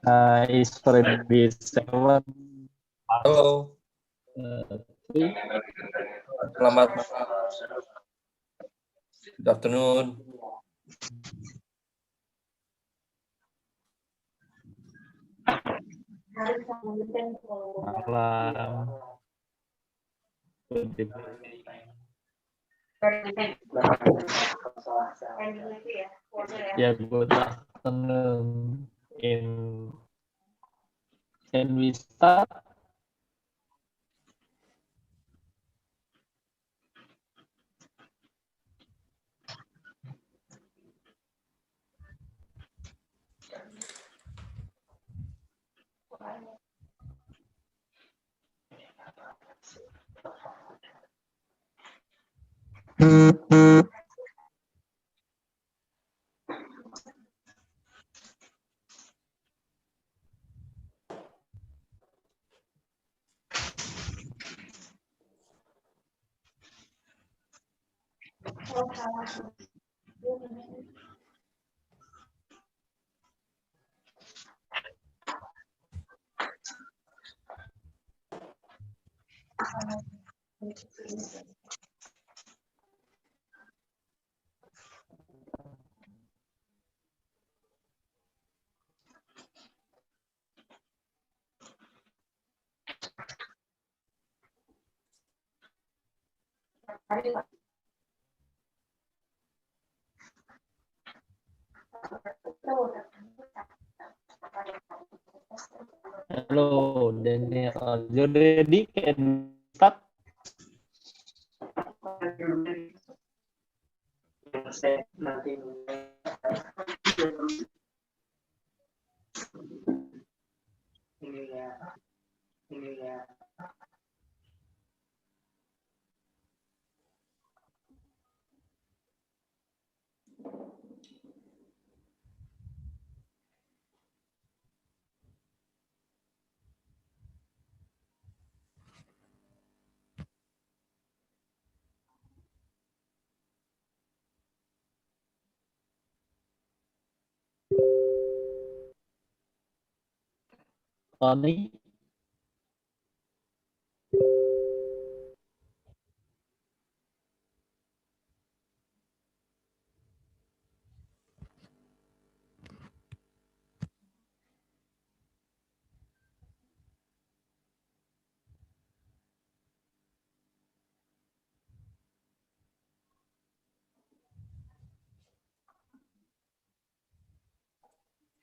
Is Freddy 7. Halo, selamat good afternoon. Malam. Ya, good afternoon. Can we start? Hello, Daniel. You ready? Can we start? Tony?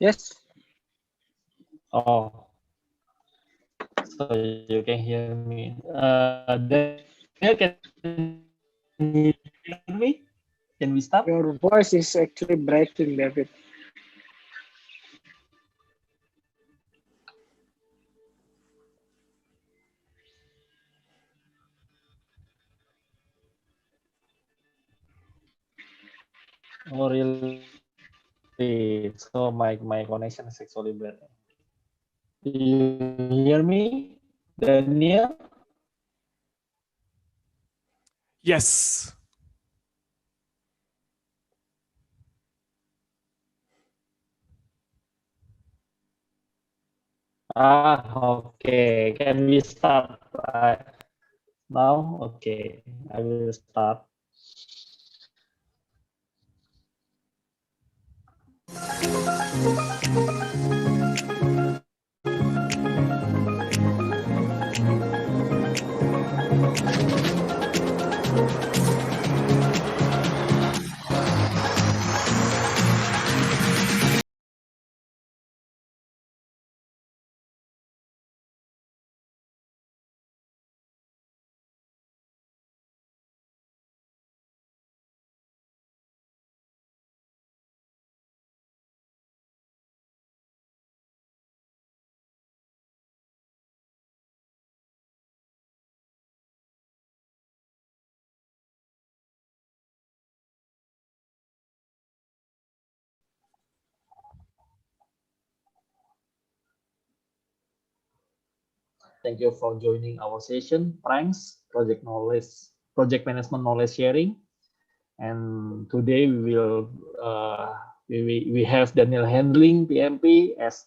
Yes. Oh, so you can hear me. Daniel, can you hear me? Can we start? Your voice is actually breaking, David. Oh, really? So my connection is actually bad. Do you hear me, Daniel? Yes. Okay. Can we start now? Okay, I will start. Thank you for joining our session, Pranks, Project Management Knowledge Sharing. And today we will we have Daniel handling PMP as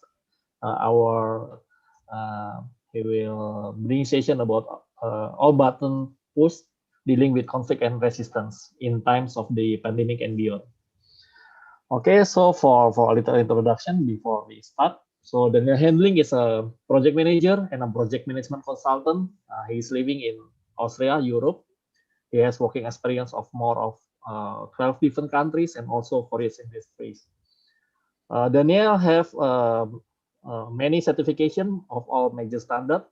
he will bring session about all button push dealing with conflict and resistance in times of the pandemic and beyond. Okay, so for a little introduction before we start. So Daniel Handling is a project manager and a project management consultant. He is living in Austria, Europe. He has working experience of more of 12 different countries and also various industries. Daniel have many certification of all major standard.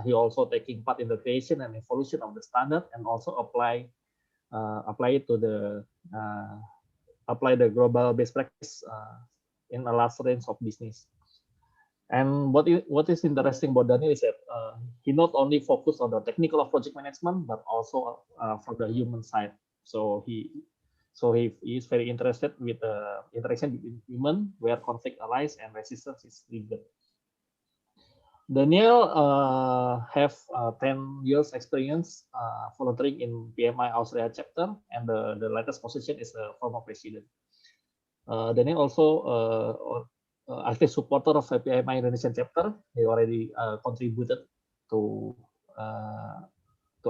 He also taking part in the creation and evolution of the standard and also apply it to the apply the global best practice in a large range of business. And what is interesting about Daniel is that he not only focus on the technical of project management, but also from the human side. So he is very interested with the interaction between human, where conflict arise and resistance is triggered. Daniel have 10 years experience volunteering in PMI Austria chapter, and the latest position is a former president. Daniel also active supporter of PMI Indonesian chapter. He already contributed to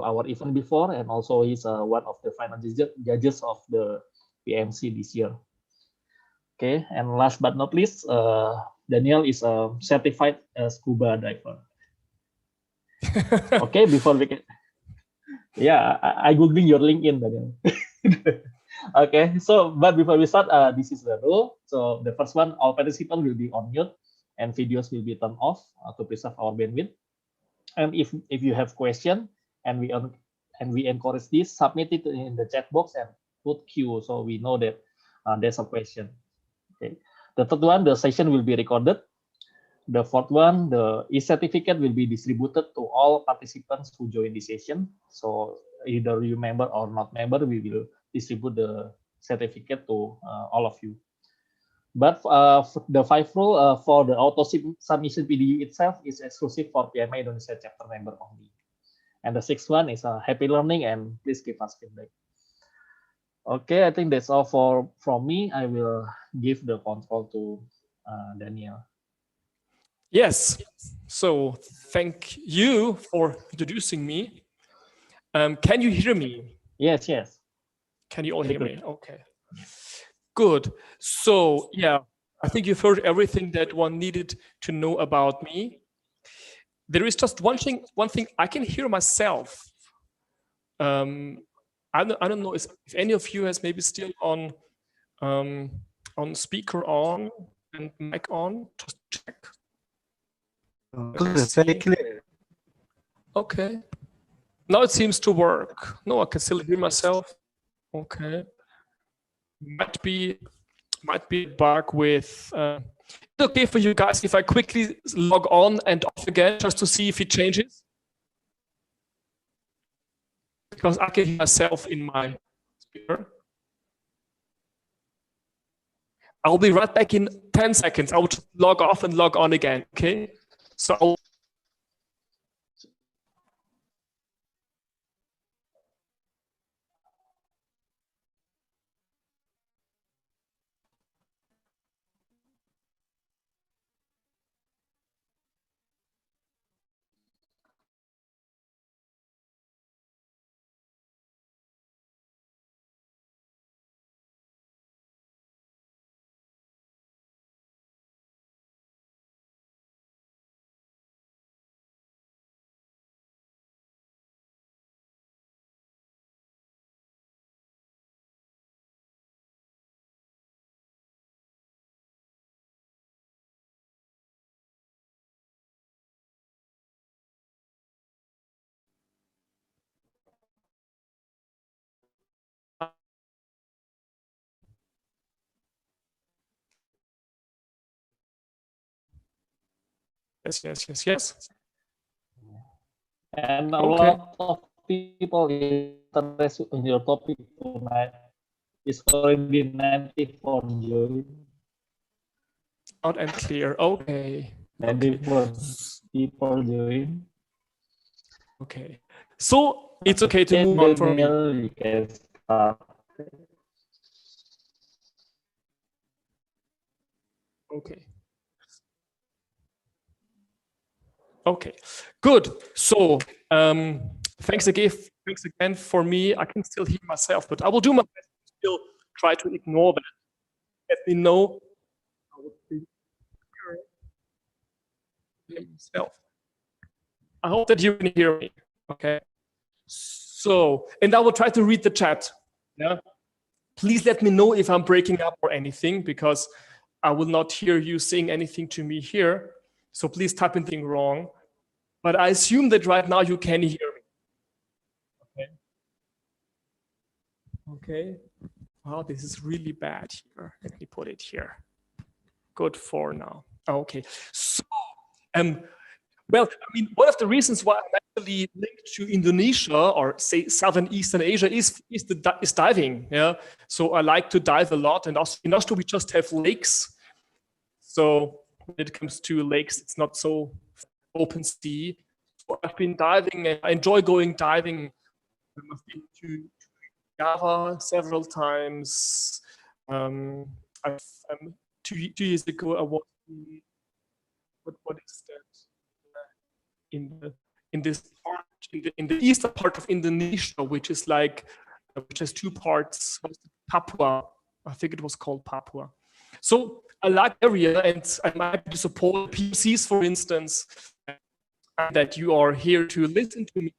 our event before, and also he's one of the final judges of the PMC this year. Okay, and last but not least, Daniel is a certified scuba diver. Okay, before we can, yeah, I googling your LinkedIn, Daniel. Okay, so but before we start, this is the rule. So the first one, all participants will be on mute, and videos will be turned off to preserve our bandwidth. And if you have question, and we encourage this, submit it in the chat box and put Q, so we know that there's a question. Okay. The third one, the session will be recorded. The fourth one, the e-certificate will be distributed to all participants who join the session. So either you member or not member, we will distribute the certificate to all of you. But the 5 rule for the auto submission PDU itself is exclusive for PMI Indonesia chapter member only. And the 6th one is happy learning, and please give us feedback. Okay, I think that's all from me. I will give the control to Daniel. Yes. So thank you for introducing me. Can you hear me? Yes, yes. Can you all hear me? Okay. Good. So yeah, I think you've heard everything that one needed to know about me. There is just one thing I can hear myself. I don't know if any of you has maybe still on speaker on and mic on. Just check. Very clear. Okay. Now it seems to work. No, I can still hear myself. Okay. Might be a bug with. It's okay for you guys if I quickly log on and off again just to see if it changes? Because I can hear myself in my speaker. I'll be right back in 10 seconds. I will just log off and log on again. Okay. So yes. And a Okay. lot of people interested in your topic tonight. It's already 94 join. Out and clear. Okay. 94 people join. Okay. So it's okay to move on for me. You can start. Okay. Okay, good. So thanks again for me. I can still hear myself, but I will do my best to still try to ignore that. Let me know. I will be hearing myself. I hope that you can hear me. Okay. So, and I will try to read the chat. Yeah. Please let me know if I'm breaking up or anything, because I will not hear you saying anything to me here. So please type anything wrong. But I assume that right now you can hear me. Okay. Okay. Wow, this is really bad here. Let me put it here. Good for now. Okay. So, well, I mean, one of the reasons why I'm actually linked to Indonesia or say Southern Eastern Asia is diving. Yeah. So I like to dive a lot, and also in Austria we just have lakes. So when it comes to lakes, it's not so open sea. So I've been diving, and I enjoy going diving. I've been to Java several times. I've, 2 years ago, I was in, what is that? In this part, in the eastern part of Indonesia, which is like, which has two parts. Papua, I think it was called Papua. So I like the area, and I'm happy to support PCs, for instance, that you are here to listen to me.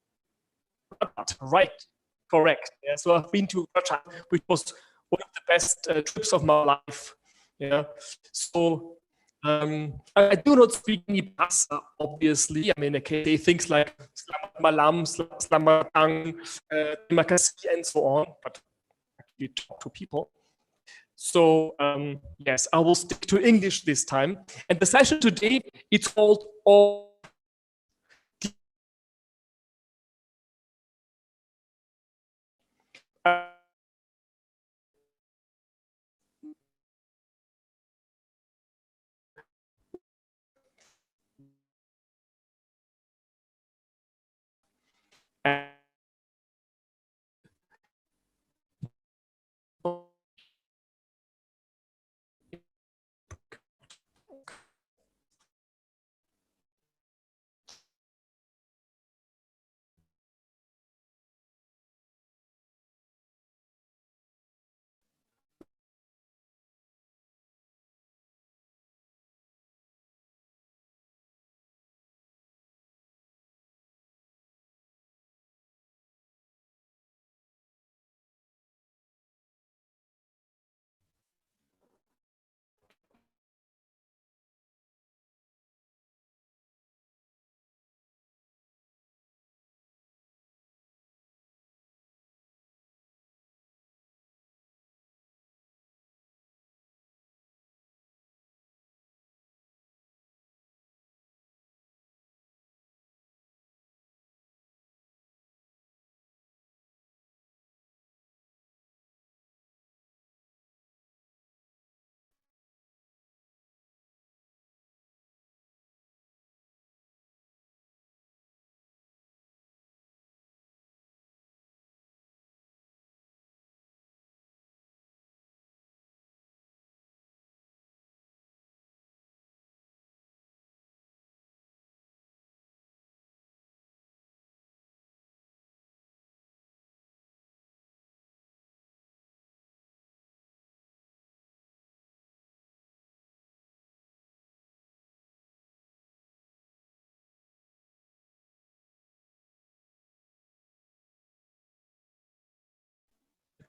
Right, correct. Yeah, so I've been to Russia, which was one of the best trips of my life. Yeah, so I do not speak any Bahasa, obviously. I mean, I can say things like Selamat Malam, Selamat Datang, Terima kasih, and so on, but I actually talk to people. So yes, I will stick to English this time. And the session today, it's called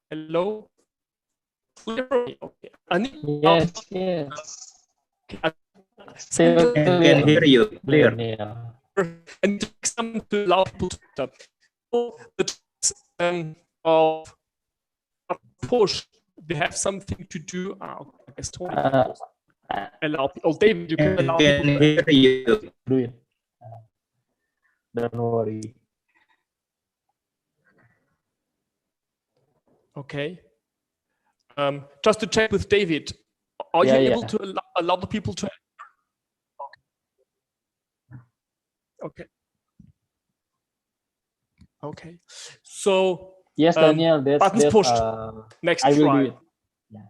hello. Okay. Yes, yes. Still Can hear you clear. Yeah. And take some to allow people to stop. So of push, they have something to do. I guess allow people. David, you can allow Can people. hear you. Do it. Don't worry. Okay. Just to check with David, are you able to allow the people to? Okay. Okay. So Yes, Daniel. buttons that's pushed. Next I will try. do it. Yeah.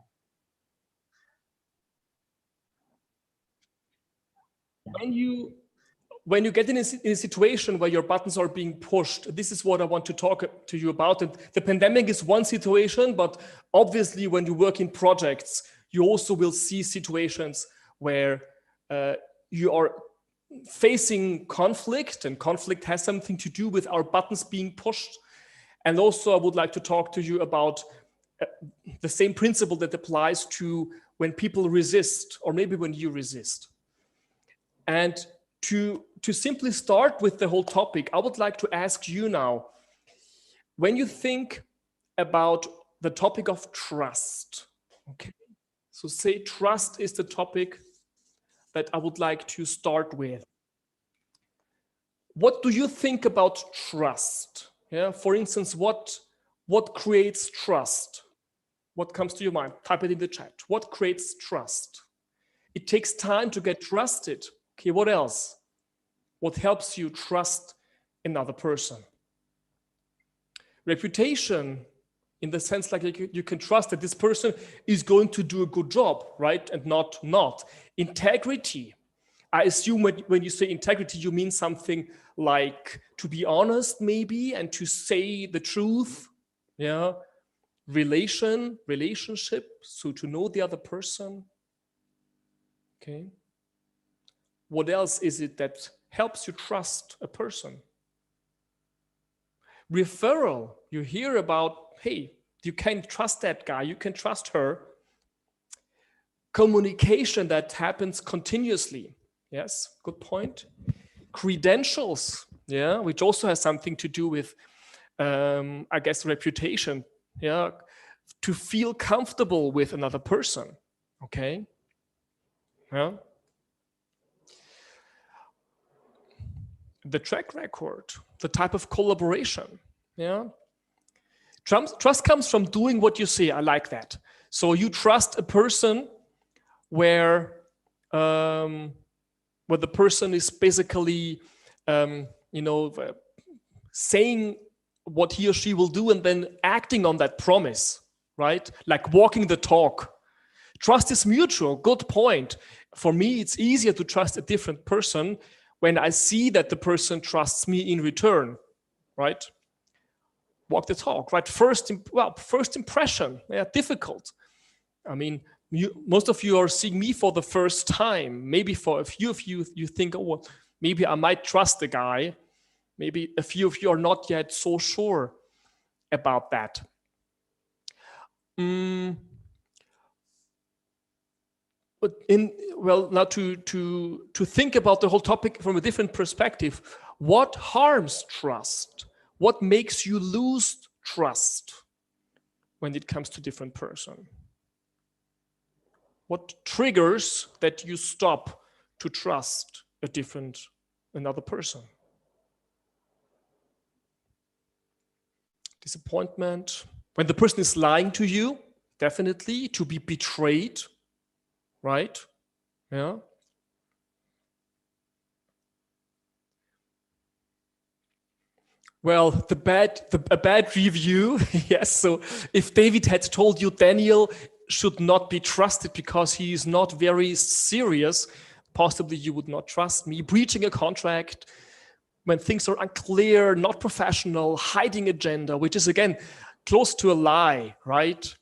when you get in a situation where your buttons are being pushed, this is what I want to talk to you about. And the pandemic is one situation, but obviously when you work in projects, you also will see situations where you are facing conflict, and conflict has something to do with our buttons being pushed. And also I would like to talk to you about the same principle that applies to when people resist, or maybe when you resist. And to simply start with the whole topic, I would like to ask you now, when you think about the topic of trust, okay, so say trust is the topic that I would like to start with. What do you think about trust? Yeah, for instance, what creates trust? What comes to your mind? Type it in the chat. What creates trust? It takes time to get trusted. Okay, what else? What helps you trust another person? Reputation, in the sense like you can trust that this person is going to do a good job, right? And not. Integrity. I assume when you say integrity, you mean something like to be honest, maybe, and to say the truth. Yeah. Relationship, so to know the other person. Okay. What else is it that helps you trust a person? Referral. You hear about, hey, you can trust that guy, you can trust her. Communication that happens continuously. Yes, good point. Credentials, yeah, which also has something to do with, I guess, reputation. Yeah, to feel comfortable with another person. Okay. Yeah. The track record, the type of collaboration. Yeah. Trust comes from doing what you say. I like that. So you trust a person where the person is basically, saying what he or she will do and then acting on that promise, right? Like walking the talk. Trust is mutual. Good point. For me, it's easier to trust a different person when I see that the person trusts me in return, right? Walk the talk, right? First impression, yeah, difficult. I mean, most of you are seeing me for the first time. Maybe for a few of you, you think, oh, well, maybe I might trust the guy. Maybe a few of you are not yet so sure about that. But now to think about the whole topic from a different perspective, what harms trust? What makes you lose trust when it comes to different person? What triggers that you stop to trust another person? Disappointment. When the person is lying to you, definitely. To be betrayed, right? Yeah. Well, a bad review. Yes. So if David had told you Daniel should not be trusted because he is not very serious, possibly you would not trust me. Breaching a contract when things are unclear, not professional, hiding agenda, which is again close to a lie, right?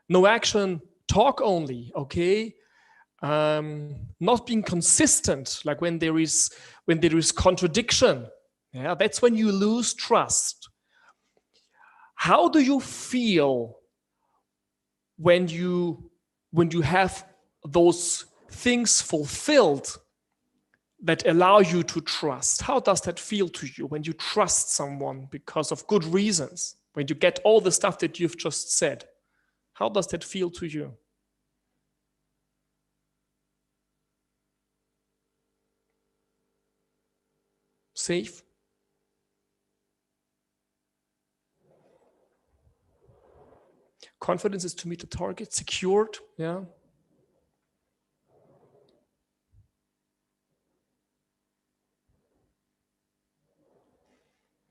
No action, talk only, okay? Not being consistent, like when there is contradiction, yeah, that's when you lose trust. How do you feel when you have those things fulfilled that allow you to trust? How does that feel to you when you trust someone because of good reasons? When you get all the stuff that you've just said, how does that feel to you? Safe? Confidence is to meet the target, secured, yeah.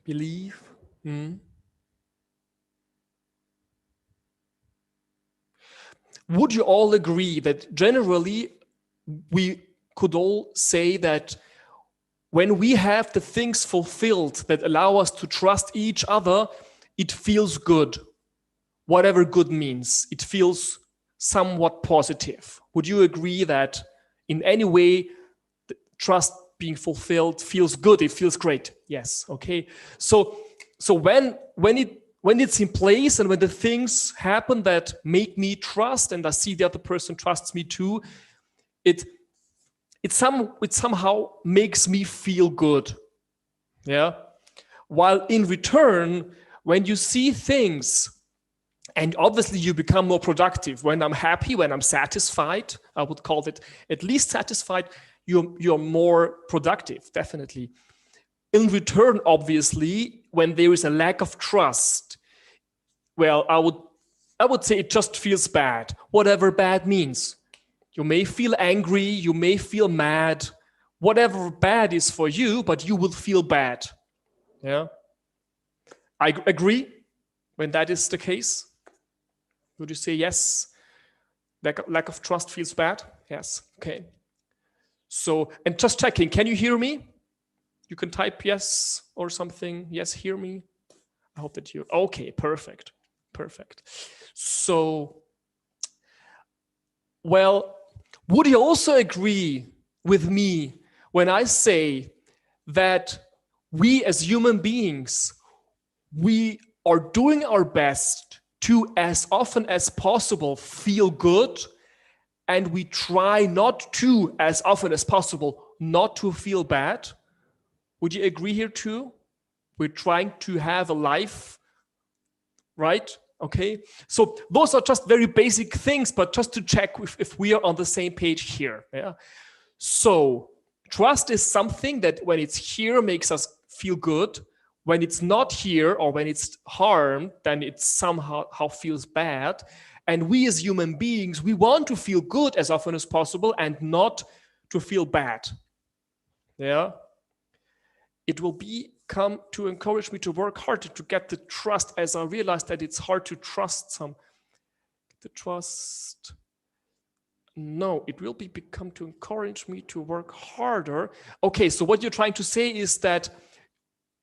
Believe. Would you all agree that generally we could all say that when we have the things fulfilled that allow us to trust each other, it feels good. Whatever good means, it feels somewhat positive. Would you agree that in any way, the trust being fulfilled feels good? It feels great. Yes. Okay. So when it's in place and when the things happen that make me trust, and I see the other person trusts me too, it somehow makes me feel good. Yeah. While in return, when you see things, and obviously you become more productive. When I'm happy, when I'm satisfied, I would call it at least satisfied, you're more productive, definitely. In return, obviously, when there is a lack of trust, well, I would say it just feels bad, whatever bad means. You may feel angry, you may feel mad, whatever bad is for you, but you will feel bad. Yeah. I agree when that is the case. Would you say yes? Lack of trust feels bad? Yes. Okay. So, and just checking, can you hear me? You can type yes or something. Yes, hear me. I hope that you, okay, perfect. Perfect. So, well, would you also agree with me when I say that we as human beings, we are doing our best to, as often as possible, feel good, and we try not to, as often as possible, not to feel bad? Would you agree here too? We're trying to have a life, right? Okay, so those are just very basic things, but just to check if we are on the same page here. Yeah. So trust is something that when it's here makes us feel good. When it's not here or when it's harmed, then it somehow feels bad. And we as human beings, we want to feel good as often as possible and not to feel bad. Yeah. It will come to encourage me to work harder to get the trust, as I realize that it's hard to trust the trust. No, it will become to encourage me to work harder. Okay, so what you're trying to say is that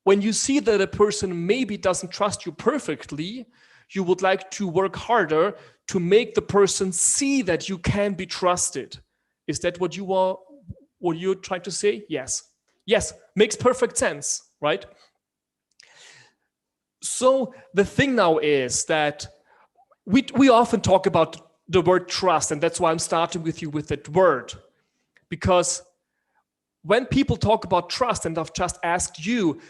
when you see that a person maybe doesn't trust you perfectly, you would like to work harder to make the person see that you can be trusted. Is that what you're trying to say? Yes. Yes, makes perfect sense, right? So the thing now is that we often talk about the word trust, and that's why I'm starting with you with that word. Because when people talk about trust, and I've just asked you,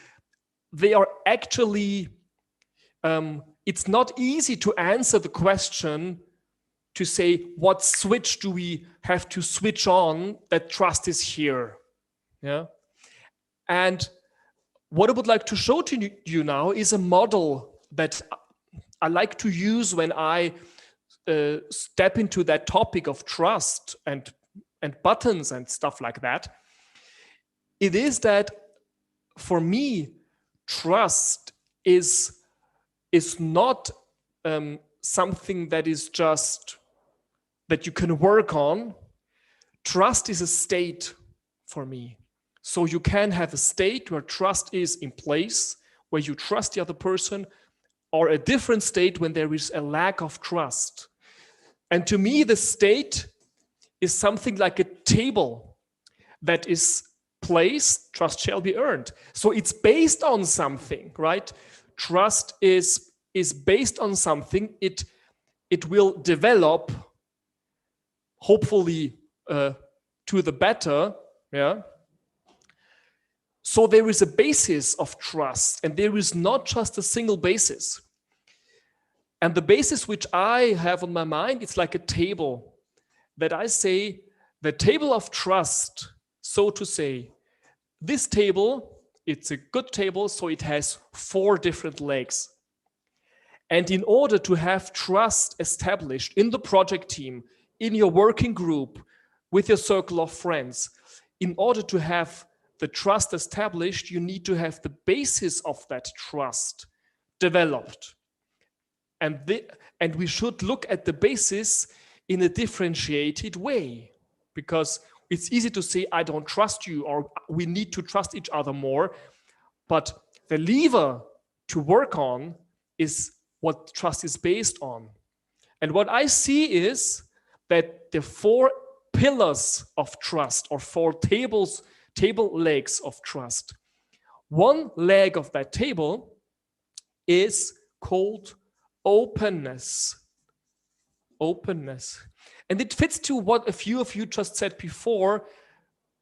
they are actually, it's not easy to answer the question to say, what switch do we have to switch on that trust is here? Yeah. And what I would like to show to you now is a model that I like to use when I step into that topic of trust and buttons and stuff like that. It is that for me, trust is not something that is just that you can work on. Trust is a state for me. So you can have a state where trust is in place, where you trust the other person, or a different state when there is a lack of trust. And to me, the state is something like a table that is placed, trust shall be earned. So it's based on something, right? Trust is based on something. It will develop, hopefully, to the better, yeah. So there is a basis of trust, and there is not just a single basis. And the basis which I have on my mind, it's like a table that I say, the table of trust, so to say. This table, it's a good table, so it has 4 different legs. And in order to have trust established in the project team, in your working group, with your circle of friends, in order to have the trust established, you need to have the basis of that trust developed. And we should look at the basis in a differentiated way, because It's easy to say, I don't trust you, or we need to trust each other more. But the lever to work on is what trust is based on. And what I see is that the 4 pillars of trust, or 4 table legs of trust. One leg of that table is called openness. Openness. And it fits to what a few of you just said before,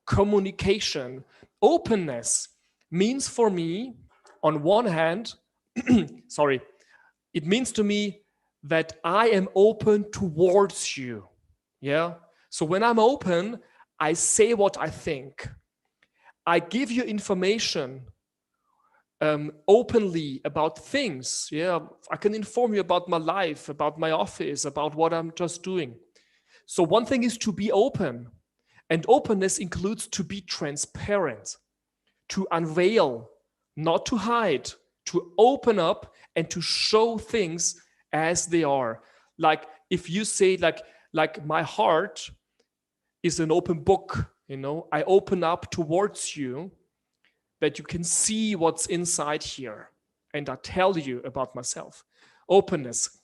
communication. Openness means for me, on one hand, it means to me that I am open towards you. Yeah. So when I'm open, I say what I think. I give you information openly about things. Yeah. I can inform you about my life, about my office, about what I'm just doing. So one thing is to be open, and openness includes to be transparent, to unveil, not to hide, to open up and to show things as they are. Like if you say like my heart is an open book, I open up towards you that you can see what's inside here, and I tell you about myself. Openness.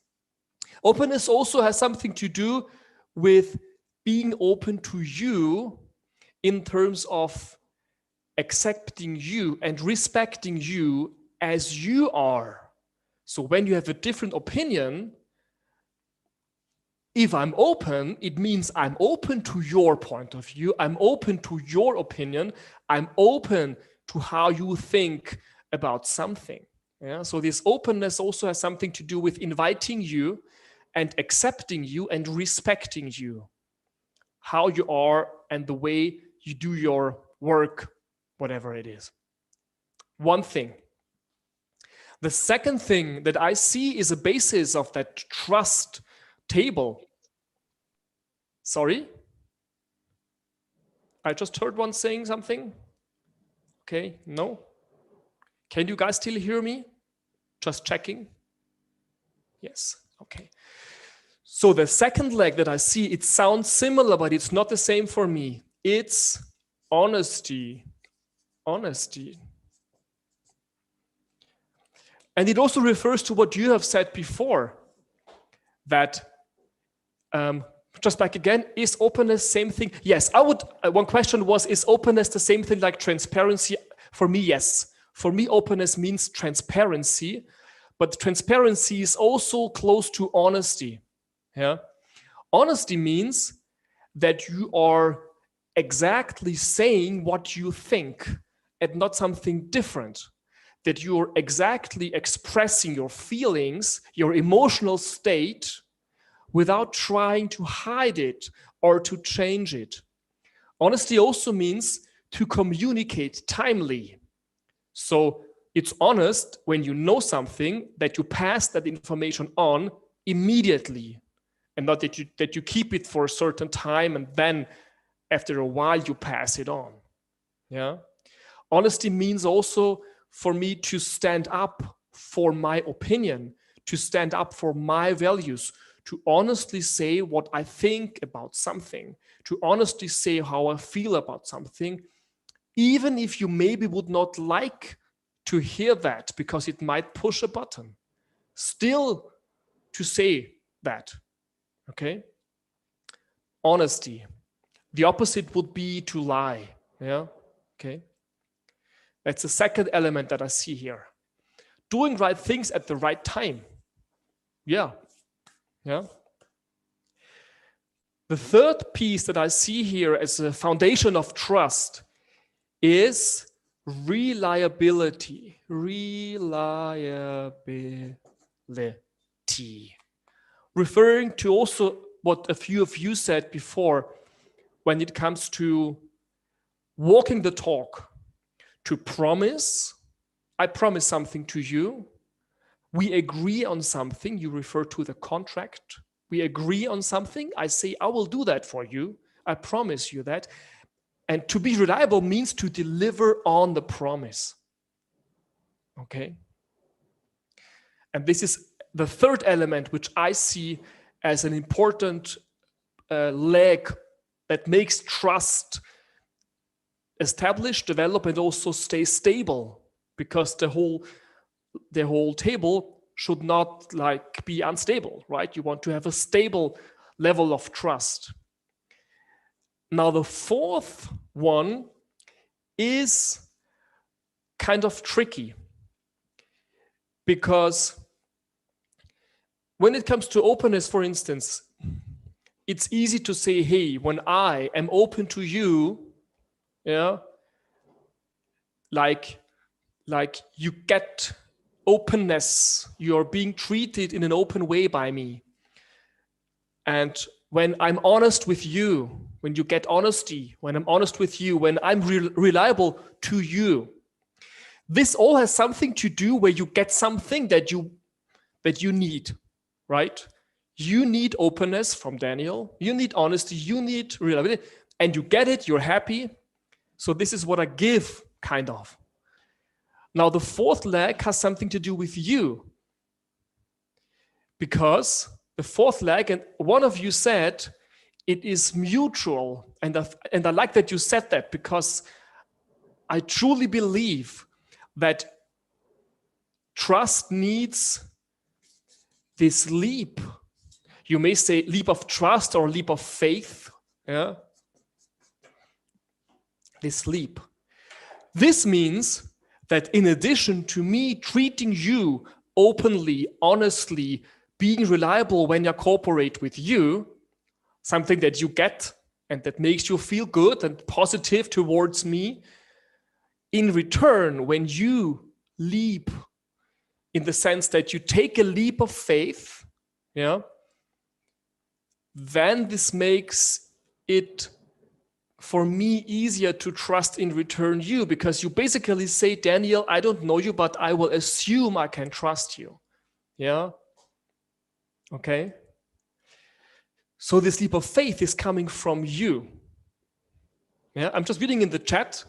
Openness also has something to do with being open to you in terms of accepting you and respecting you as you are. So when you have a different opinion, if I'm open, it means I'm open to your point of view. I'm open to your opinion. I'm open to how you think about something. Yeah. So this openness also has something to do with inviting you and accepting you and respecting you, how you are and the way you do your work, whatever it is. One thing. The second thing that I see is a basis of that trust table. Sorry? I just heard one saying something. Okay, no? Can you guys still hear me? Just checking. Yes, okay. So the second leg that I see, it sounds similar, but it's not the same for me. It's honesty. Honesty. And it also refers to what you have said before, that just back again, is openness same thing? Yes, I would, one question was, is openness the same thing like transparency? For me, yes. For me, openness means transparency, but transparency is also close to honesty. Yeah. Honesty means that you are exactly saying what you think and not something different. That you're exactly expressing your feelings, your emotional state, without trying to hide it or to change it. Honesty also means to communicate timely. So it's honest when you know something, that you pass that information on immediately, and not that you keep it for a certain time and then after a while you pass it on. Yeah. Honesty means also for me to stand up for my opinion, to stand up for my values, to honestly say what I think about something, to honestly say how I feel about something, even if you maybe would not like to hear that because it might push a button. Still to say that, okay? Honesty. The opposite would be to lie, yeah? Okay? That's the second element that I see here. Doing right things at the right time. Yeah. Yeah. The third piece that I see here as a foundation of trust is reliability. Reliability. Referring to also what a few of you said before when it comes to walking the talk, to promise. I promise something to you. We agree on something. You refer to the contract. We agree on something. I say, I will do that for you. I promise you that. And to be reliable means to deliver on the promise. Okay? And this is the third element, which I see as an important leg that makes trust establish, develop, and also stay stable, because the whole table should not like be unstable, right? You want to have a stable level of trust. Now, the fourth one is kind of tricky, because when it comes to openness, for instance, it's easy to say, hey, when I am open to you, yeah, like you get openness, you're being treated in an open way by me. And when I'm honest with you, when you get honesty, when I'm honest with you, when I'm reliable to you, this all has something to do where you get something that you need, right? You need openness from Daniel, you need honesty, you need reliability, and you get it, you're happy. So this is what I give, kind of. Now, the fourth leg has something to do with you, because the fourth leg, and one of you said it is mutual, and I like that you said that, because I truly believe that trust needs this leap. You may say leap of trust or leap of faith. Yeah, this leap. This means that in addition to me treating you openly, honestly, being reliable when I cooperate with you, something that you get and that makes you feel good and positive towards me, in return, when you leap, in the sense that you take a leap of faith, yeah, then this makes it for me easier to trust in return you, because you basically say, Daniel, I don't know you, but I will assume I can trust you. Yeah. Okay. So this leap of faith is coming from you. Yeah. I'm just reading in the chat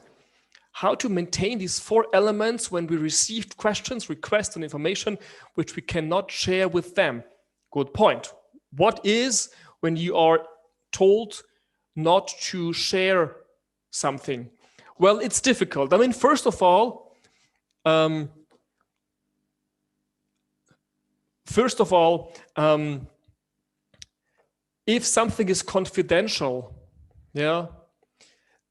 how to maintain these four elements when we received questions, requests, and information which we cannot share with them. Good point. What is when you are told not to share something? Well, it's difficult. I mean, first of all, if something is confidential, yeah,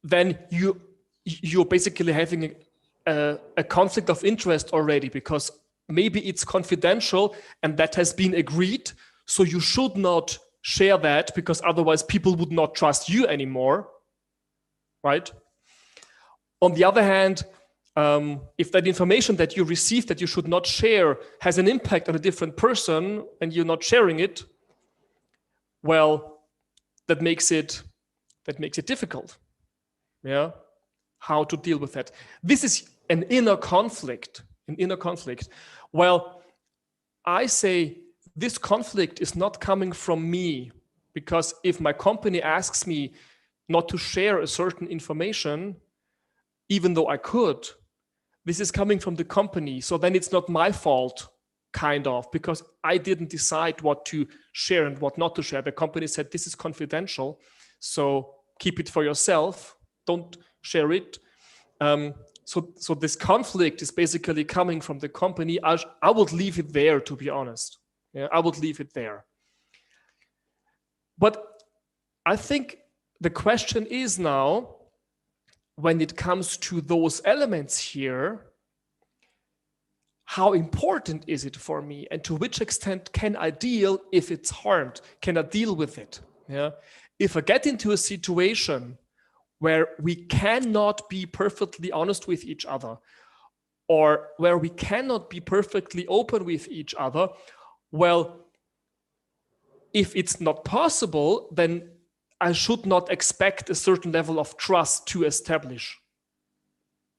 then you're basically having a conflict of interest already, because maybe it's confidential and that has been agreed. So you should not share that, because otherwise people would not trust you anymore, right? On the other hand, if that information that you received that you should not share has an impact on a different person and you're not sharing it, well, that makes it difficult. Yeah, how to deal with that? This is an inner conflict. Well, I say this conflict is not coming from me, because if my company asks me not to share a certain information, even though I could, this is coming from the company. So then it's not my fault, kind of, because I didn't decide what to share and what not to share. The company said, this is confidential, so keep it for yourself. Don't share it. So this conflict is basically coming from the company. I would leave it there, to be honest. Yeah, I would leave it there. But I think the question is now, when it comes to those elements here, how important is it for me, and to which extent can I deal if it's harmed? Can I deal with it? Yeah. If I get into a situation where we cannot be perfectly honest with each other, or where we cannot be perfectly open with each other, well, if it's not possible, then I should not expect a certain level of trust to establish.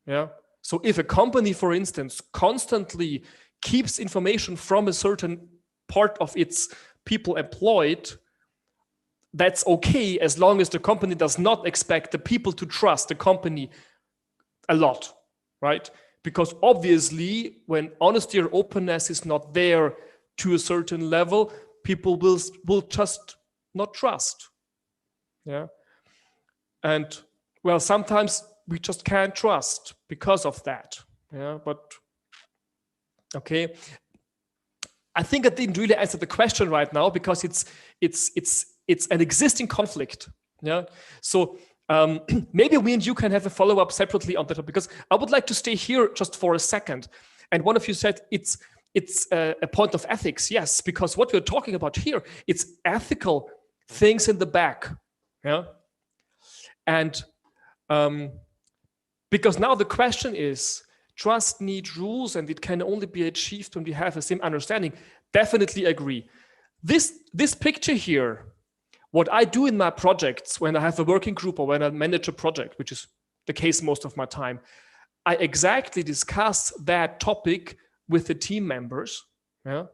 Yeah. So if a company, for instance, constantly keeps information from a certain part of its people employed, that's okay, as long as the company does not expect the people to trust the company a lot, right? Because obviously, when honesty or openness is not there to a certain level, people will just not trust. Yeah. And well, sometimes we just can't trust because of that. Yeah, but okay. I think I didn't really answer the question right now because it's an existing conflict. Yeah. So maybe we and you can have a follow-up separately on that, because I would like to stay here just for a second. And one of you said it's a point of ethics. Yes, because what we're talking about here, it's ethical things in the back. Yeah. And because now the question is, trust needs rules and it can only be achieved when we have the same understanding. Definitely agree. This picture here, what I do in my projects when I have a working group or when I manage a project, which is the case most of my time, I exactly discuss that topic with the team members. Yeah.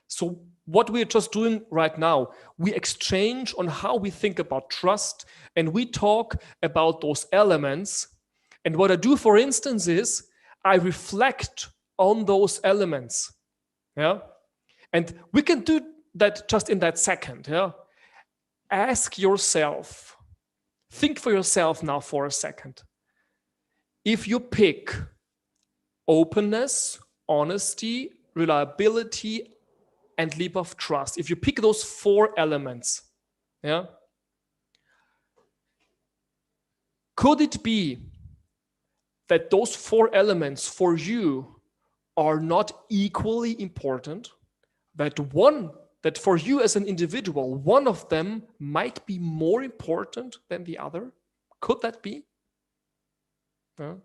So what we're just doing right now, we exchange on how we think about trust, and we talk about those elements. And what I do, for instance, is I reflect on those elements. Yeah. And we can do that just in that second. Yeah. Ask yourself, think for yourself now for a second. If you pick openness, honesty, reliability, and leap of trust, if you pick those 4 elements, yeah, could it be that those 4 elements for you are not equally important? That for you as an individual, one of them might be more important than the other? Could that be? Yeah.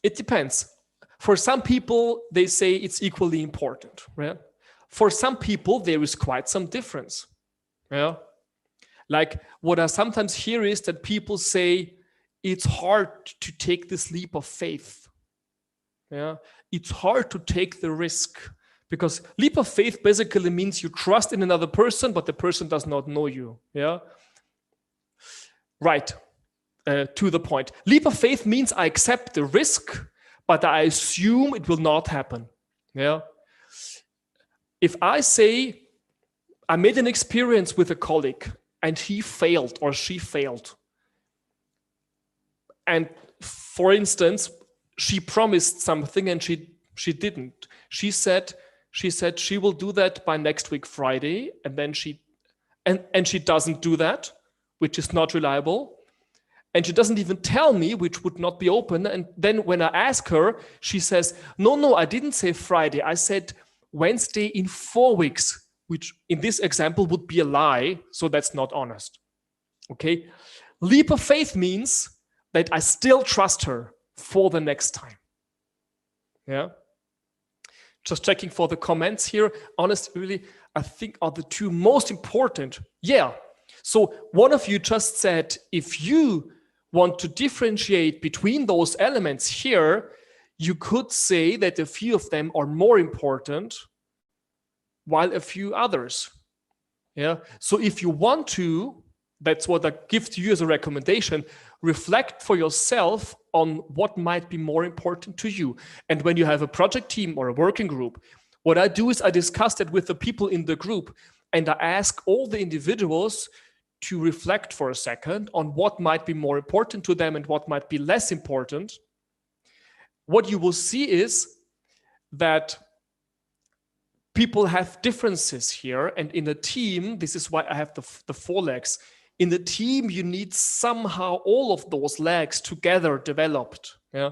It depends. For some people, they say it's equally important. Right? For some people, there is quite some difference. Yeah. Like what I sometimes hear is that people say it's hard to take this leap of faith. Yeah. It's hard to take the risk, because leap of faith basically means you trust in another person, but the person does not know you. Yeah. Right. To the point. Leap of faith means I accept the risk, but I assume it will not happen. Yeah. If I say I made an experience with a colleague and he failed or she failed, and for instance, she promised something and she didn't. She said she will do that by next week Friday, and then she doesn't do that, which is not reliable. And she doesn't even tell me, which would not be open. And then when I ask her, she says, no, I didn't say Friday. I said Wednesday in 4 weeks, which in this example would be a lie. So that's not honest. Okay. Leap of faith means that I still trust her for the next time. Yeah. Just checking for the comments here. Honestly, really, I think are the 2 most important. Yeah. So one of you just said, if you want to differentiate between those elements here, you could say that a few of them are more important while a few others. Yeah. So if you want to, that's what I give to you as a recommendation, reflect for yourself on what might be more important to you. And when you have a project team or a working group, what I do is I discuss that with the people in the group, and I ask all the individuals to reflect for a second on what might be more important to them and what might be less important. What you will see is that people have differences here. And in a team, this is why I have the 4 legs. In a team, you need somehow all of those legs together developed. Yeah.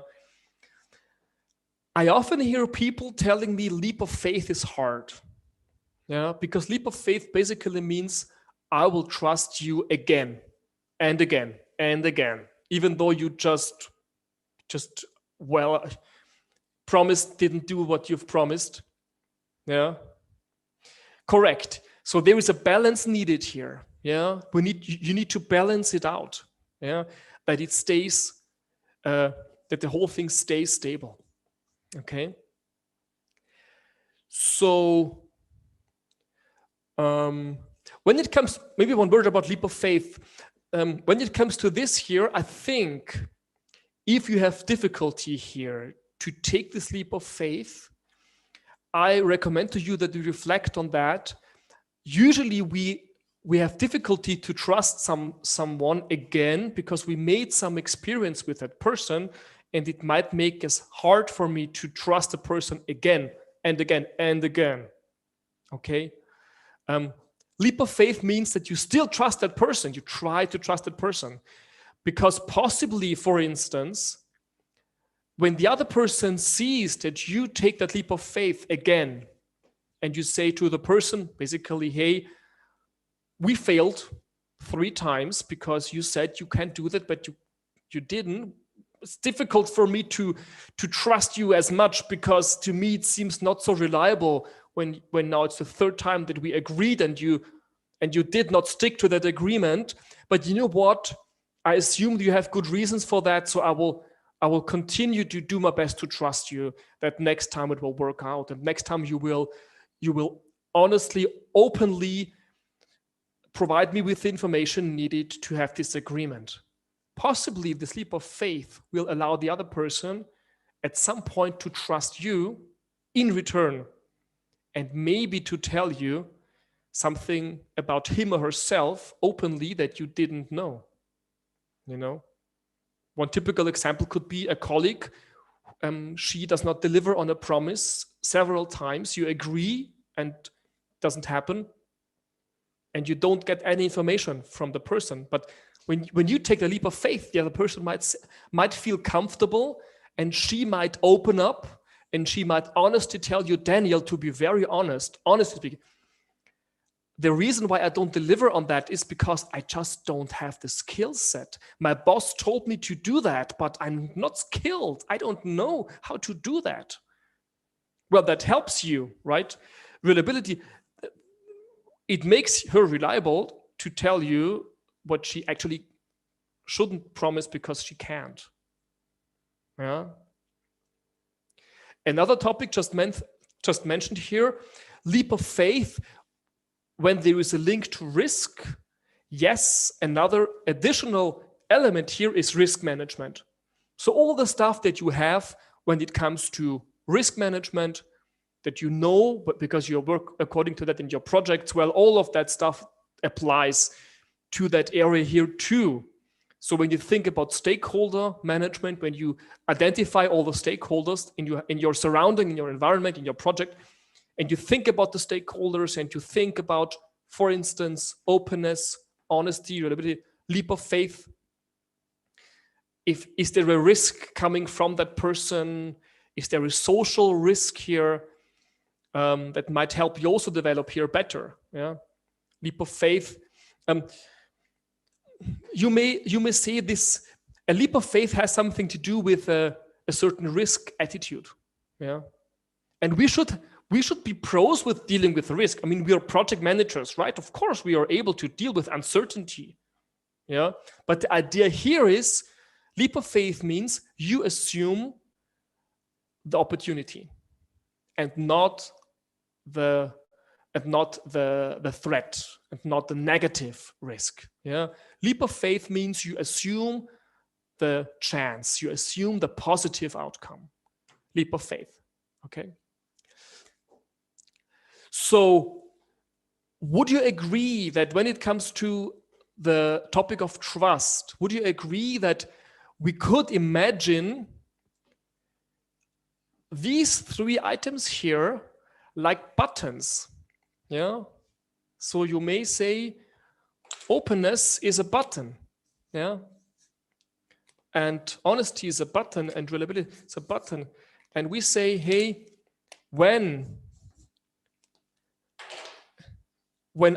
I often hear people telling me leap of faith is hard. Yeah, because leap of faith basically means I will trust you again and again and again, even though you just promised, didn't do what you've promised. Yeah. Correct. So there is a balance needed here. Yeah. You need to balance it out. Yeah. That it stays, that the whole thing stays stable. Okay. So, when it comes, maybe one word about leap of faith. When it comes to this here, I think if you have difficulty here to take this leap of faith, I recommend to you that you reflect on that. Usually we we have difficulty to trust someone again because we made some experience with that person, and it might make it hard for me to trust the person again and again and again. Okay. Leap of faith means that you still trust that person. You try to trust that person because possibly, for instance, when the other person sees that you take that leap of faith again and you say to the person, basically, hey, we failed 3 times because you said you can't do that, but you didn't. It's difficult for me to trust you as much because to me it seems not so reliable when now it's the 3rd time that we agreed and you did not stick to that agreement. But you know what? I assume you have good reasons for that, so I will continue to do my best to trust you that next time it will work out, and next time you will honestly, openly provide me with the information needed to have this agreement. Possibly this leap of faith will allow the other person at some point to trust you in return, and maybe to tell you something about him or herself openly that you didn't know. You know, one typical example could be a colleague. She does not deliver on a promise several times. You agree and it doesn't happen, and you don't get any information from the person. But when you take the leap of faith, the other person might feel comfortable, and she might open up, and she might honestly tell you, Daniel, to be very honestly speaking, the reason why I don't deliver on that is because I just don't have the skill set. My boss told me to do that, but I'm not skilled. I don't know how to do that. Well, that helps you, right? Reliability, it makes her reliable to tell you what she actually shouldn't promise because she can't. Yeah. Another topic just mentioned here, leap of faith, when there is a link to risk. Yes, another additional element here is risk management. So all the stuff that you have when it comes to risk management that you know, but because you work according to that in your projects, well, all of that stuff applies to that area here too. So when you think about stakeholder management, when you identify all the stakeholders in your surrounding, in your environment, in your project, and you think about the stakeholders and you think about, for instance, openness, honesty, reliability, leap of faith. Is there a risk coming from that person? Is there a social risk here that might help you also develop here better? Yeah, leap of faith. You may say this. A leap of faith has something to do with a certain risk attitude. Yeah, and we should be pros with dealing with risk. I mean, we are project managers, right? Of course, we are able to deal with uncertainty. Yeah, but the idea here is leap of faith means you assume the opportunity and not the threat and not the negative risk. Yeah, leap of faith means you assume the chance, you assume the positive outcome. Leap of faith. Okay. So would you agree that when it comes to the topic of trust, would you agree that we could imagine these 3 items here like buttons? Yeah. So you may say openness is a button. Yeah. And honesty is a button, and reliability is a button. And we say, hey, when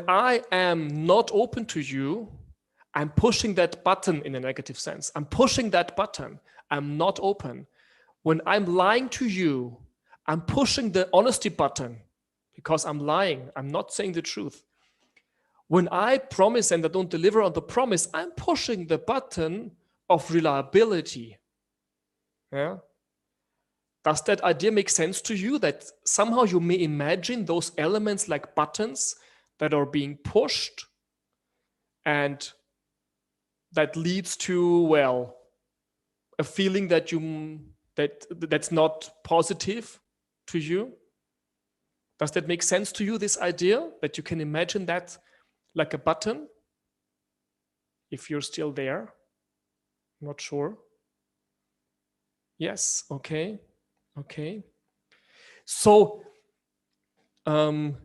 I am not open to you, I'm pushing that button in a negative sense. I'm pushing that button. I'm not open. When I'm lying to you, I'm pushing the honesty button because I'm lying. I'm not saying the truth. When I promise and I don't deliver on the promise, I'm pushing the button of reliability. Yeah. Does that idea make sense to you, that somehow you may imagine those elements like buttons that are being pushed, and that leads to, well, a feeling that's not positive to you? Does that make sense to you, this idea that you can imagine that like a button. If you're still there, not sure. Yes, okay, okay. So, and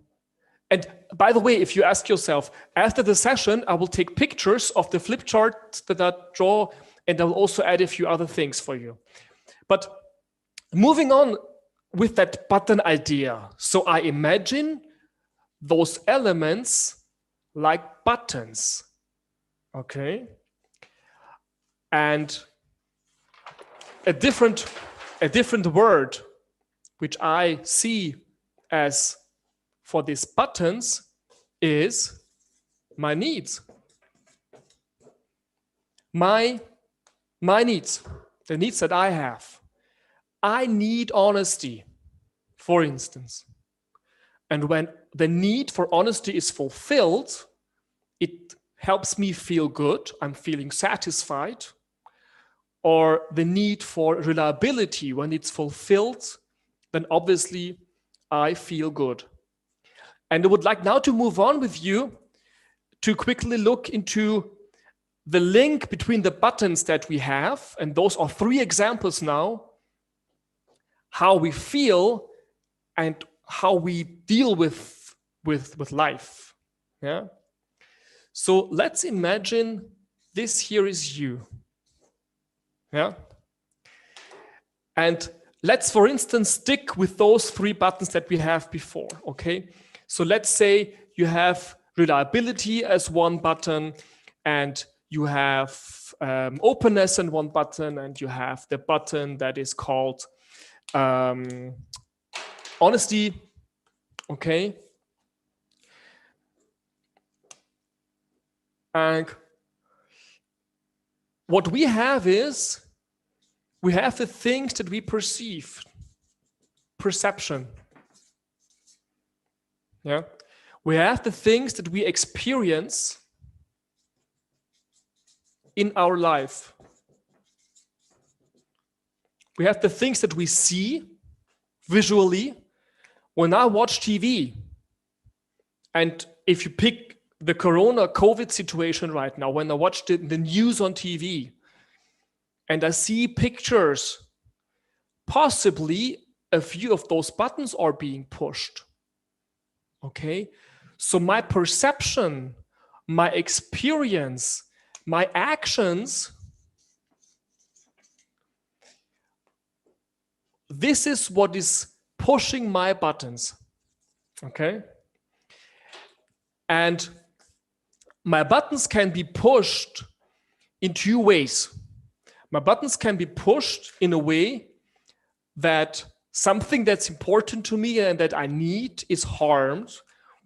by the way, if you ask yourself, after the session, I will take pictures of the flip chart that I draw, and I will also add a few other things for you. But moving on with that button idea. So I imagine those elements like buttons, okay? And a different word which I see as for these buttons is my needs. My needs, the needs that I have. I need honesty, for instance. And when the need for honesty is fulfilled, it helps me feel good. I'm feeling satisfied. Or the need for reliability, when it's fulfilled, then obviously I feel good. And I would like now to move on with you to quickly look into the link between the buttons that we have, and those are 3 examples now, how we feel and how we deal with life. Yeah. So let's imagine this here is you. Yeah. And let's, for instance, stick with those 3 buttons that we have before. Okay. So let's say you have reliability as one button, and you have openness in one button, and you have the button that is called honesty. Okay. And what we have is, we have the things that we perceive, perception. Yeah. We have the things that we experience in our life. We have the things that we see visually when I watch TV. And if you pick the Corona COVID situation right now, when I watch the news on TV and I see pictures, possibly a few of those buttons are being pushed. Okay, so my perception, my experience, my actions, this is what is pushing my buttons. Okay, and my buttons can be pushed in 2 ways. My buttons can be pushed in a way that something that's important to me and that I need is harmed,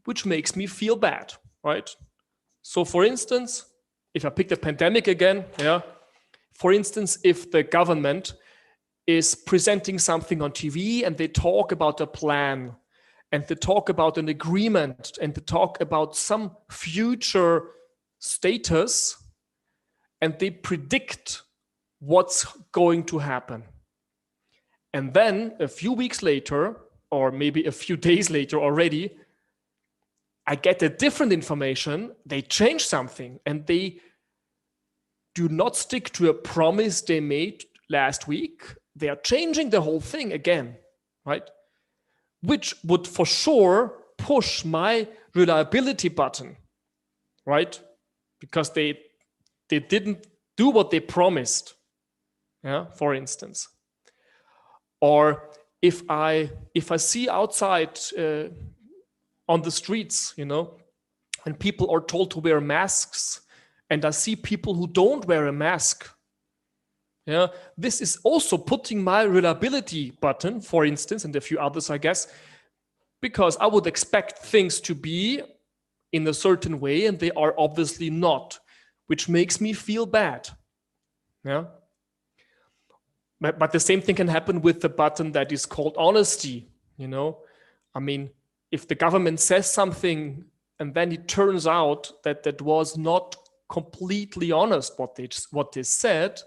which makes me feel bad, right? So for instance, if I pick the pandemic again, yeah, for instance, if the government is presenting something on TV and they talk about a plan and they talk about an agreement and they talk about some future status and they predict what's going to happen. And then a few weeks later, or maybe a few days later already, I get a different information. They change something and they do not stick to a promise they made last week. They are changing the whole thing again, right? Which would for sure push my reliability button, right? Because they didn't do what they promised, yeah, for instance. Or if I see outside on the streets, you know, and people are told to wear masks, and I see people who don't wear a mask, yeah, this is also putting my reliability button, for instance, and a few others, I guess, because I would expect things to be in a certain way, and they are obviously not, which makes me feel bad. Yeah. But the same thing can happen with the button that is called honesty. You know, I mean, if the government says something and then it turns out that that was not completely honest what they said,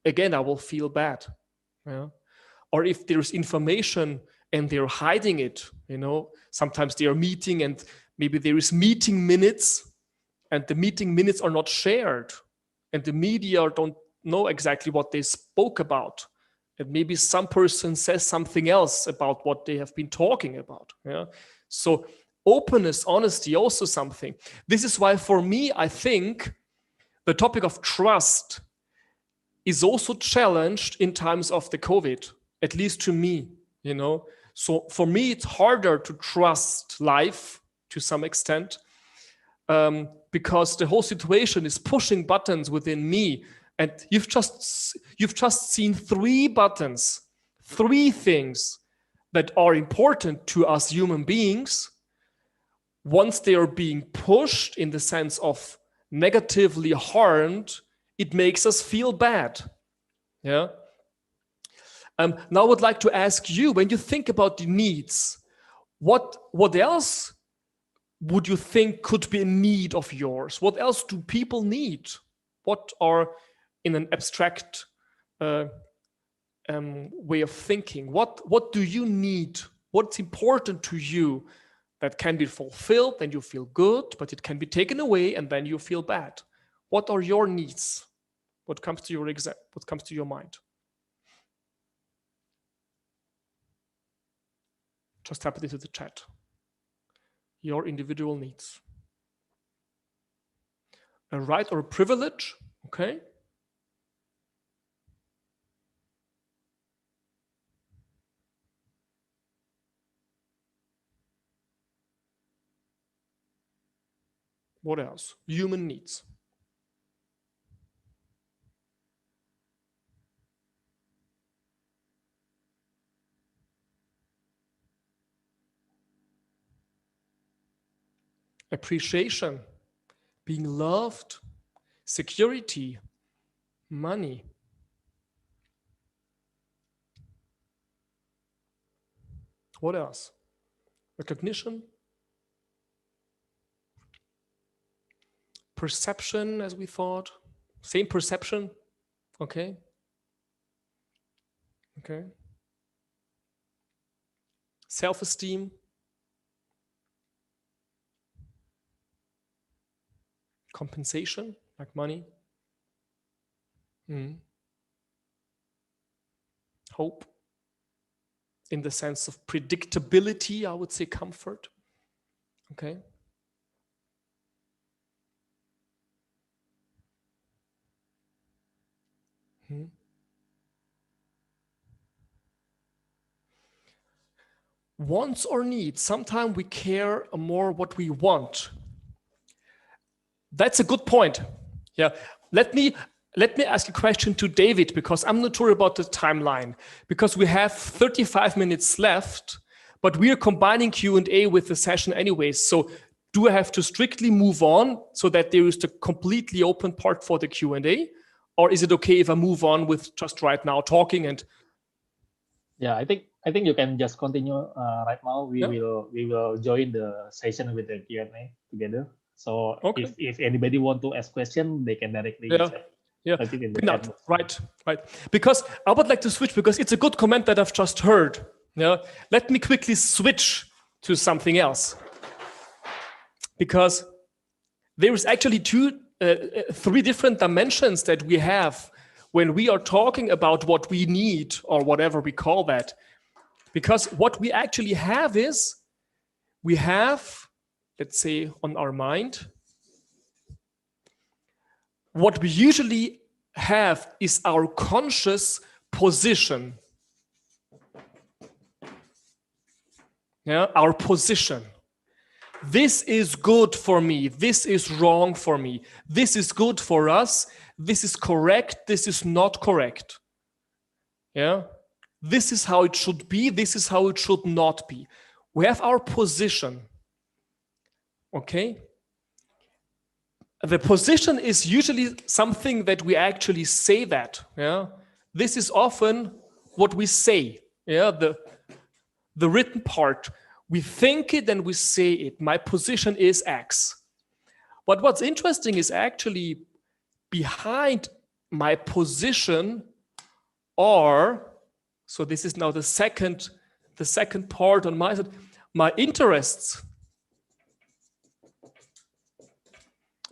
again, I will feel bad. Yeah. Or if there's information and they're hiding it, you know, sometimes they are meeting and maybe there is meeting minutes and the meeting minutes are not shared, and the media don't know exactly what they spoke about, and maybe some person says something else about what they have been talking about. Yeah. So openness, honesty, also something. This is why for me, I think the topic of trust is also challenged in times of the COVID, at least to me, you know. So for me, it's harder to trust life to some extent, because the whole situation is pushing buttons within me. And you've just seen 3 buttons, 3 things that are important to us human beings. Once they are being pushed in the sense of negatively harmed, it makes us feel bad. Yeah. Now I would like to ask you, when you think about the needs, what else would you think could be a need of yours? What else do people need? What are, in an abstract way of thinking, what do you need? What's important to you that can be fulfilled, then you feel good, but it can be taken away and then you feel bad? What are your needs? What comes to your mind? Just type it into the chat. Your individual needs. A right or a privilege, okay? What else? Human needs. Appreciation, being loved, security, money. What else? Recognition, perception, as we thought. Same perception, okay? Okay. Self-esteem. Compensation, like money. Hope, in the sense of predictability, I would say comfort. Okay. Wants or needs. Sometimes we care more what we want. That's a good point. Yeah. Let me ask a question to David, because I'm not sure about the timeline, because we have 35 minutes left, but we are combining Q&A with the session anyways. So do I have to strictly move on so that there is the completely open part for the Q&A? Or is it okay if I move on with just right now talking? And yeah, I think you can just continue right now. We will join the session with the Q&A together. So okay. if anybody want to ask question, they can directly type it in the chat box. Right. Because I would like to switch, because it's a good comment that I've just heard. Yeah. Let me quickly switch to something else, because there is actually 3 different dimensions that we have when we are talking about what we need, or whatever we call that. Because what we actually have is, we have, let's say, on our mind, what we usually have is our conscious position. Yeah, our position. This is good for me. This is wrong for me. This is good for us. This is correct. This is not correct. Yeah. This is how it should be. This is how it should not be. We have our position. Okay. The position is usually something that we actually say that. Yeah. This is often what we say. Yeah. The written part. We think it and we say it. My position is X. But what's interesting is actually behind my position are, so this is now the second part on my side, my interests.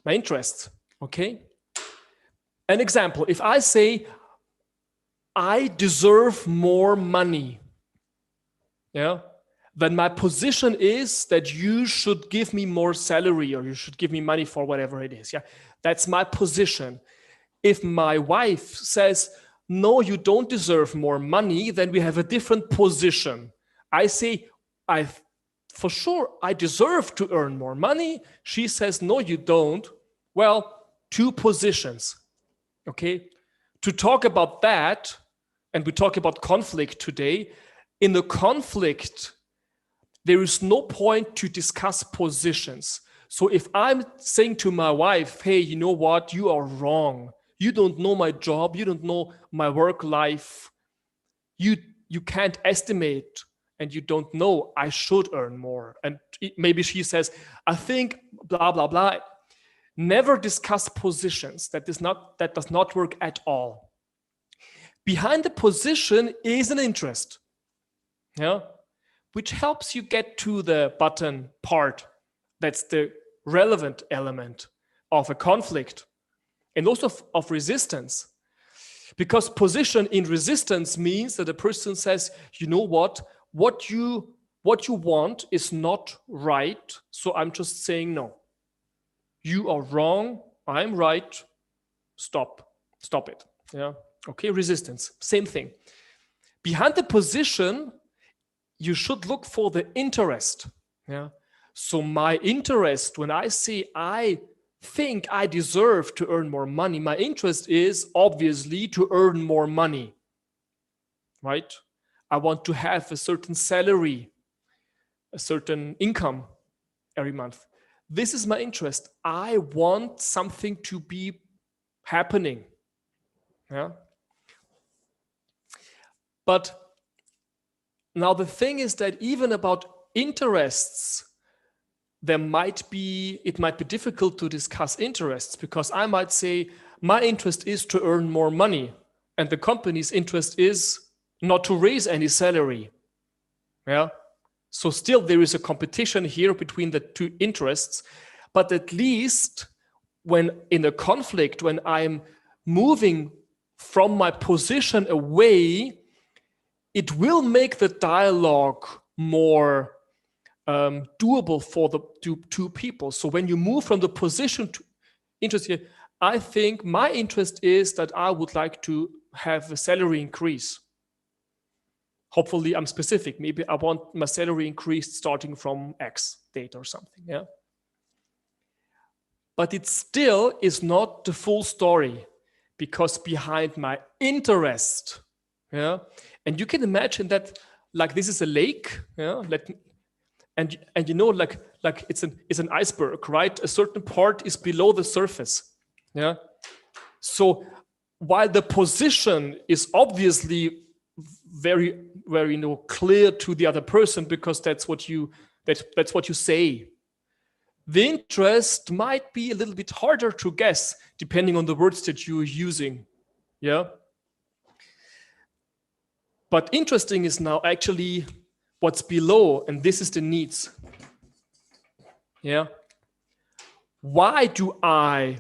my interests. Okay. An example, if I say, I deserve more money, yeah, then my position is that you should give me more salary or you should give me money for whatever it is. Yeah, that's my position. If my wife says, no, you don't deserve more money, then we have a different position. I say, for sure, I deserve to earn more money. She says, no, you don't. Well, two positions. Okay, to talk about that, and we talk about conflict today. In the conflict, there is no point to discuss positions. So if I'm saying to my wife, hey, you know what, you are wrong. You don't know my job. You don't know my work life. You can't estimate, and you don't know I should earn more. And maybe she says, I think blah, blah, blah. Never discuss positions. That does not work at all. Behind the position is an interest, yeah, which helps you get to the button part. That's the relevant element of a conflict and also of resistance. Because position in resistance means that a person says, you know what you want is not right, so I'm just saying no. You are wrong, I'm right, stop it. Yeah. Okay, resistance, same thing. Behind the position, you should look for the interest. Yeah. So my interest, when I say I think I deserve to earn more money, my interest is obviously to earn more money, right? I want to have a certain salary, a certain income every month. This is my interest. I want something to be happening. Yeah. But now the thing is that even about interests, it might be difficult to discuss interests, because I might say my interest is to earn more money and the company's interest is not to raise any salary. Yeah. So still there is a competition here between the two interests, but at least when in a conflict, when I'm moving from my position away, it will make the dialogue more doable for the two people. So when you move from the position to interest here, I think my interest is that I would like to have a salary increase. Hopefully I'm specific. Maybe I want my salary increased starting from X date or something. Yeah. But it still is not the full story, because behind my interest, yeah, and you can imagine that like this is a lake, yeah, and you know, like it's an iceberg, right? A certain part is below the surface, yeah. So while the position is obviously very, very clear to the other person, because that's what you say, the interest might be a little bit harder to guess depending on the words that you're using, yeah. But interesting is now actually what's below, and this is the needs. Yeah. Why do I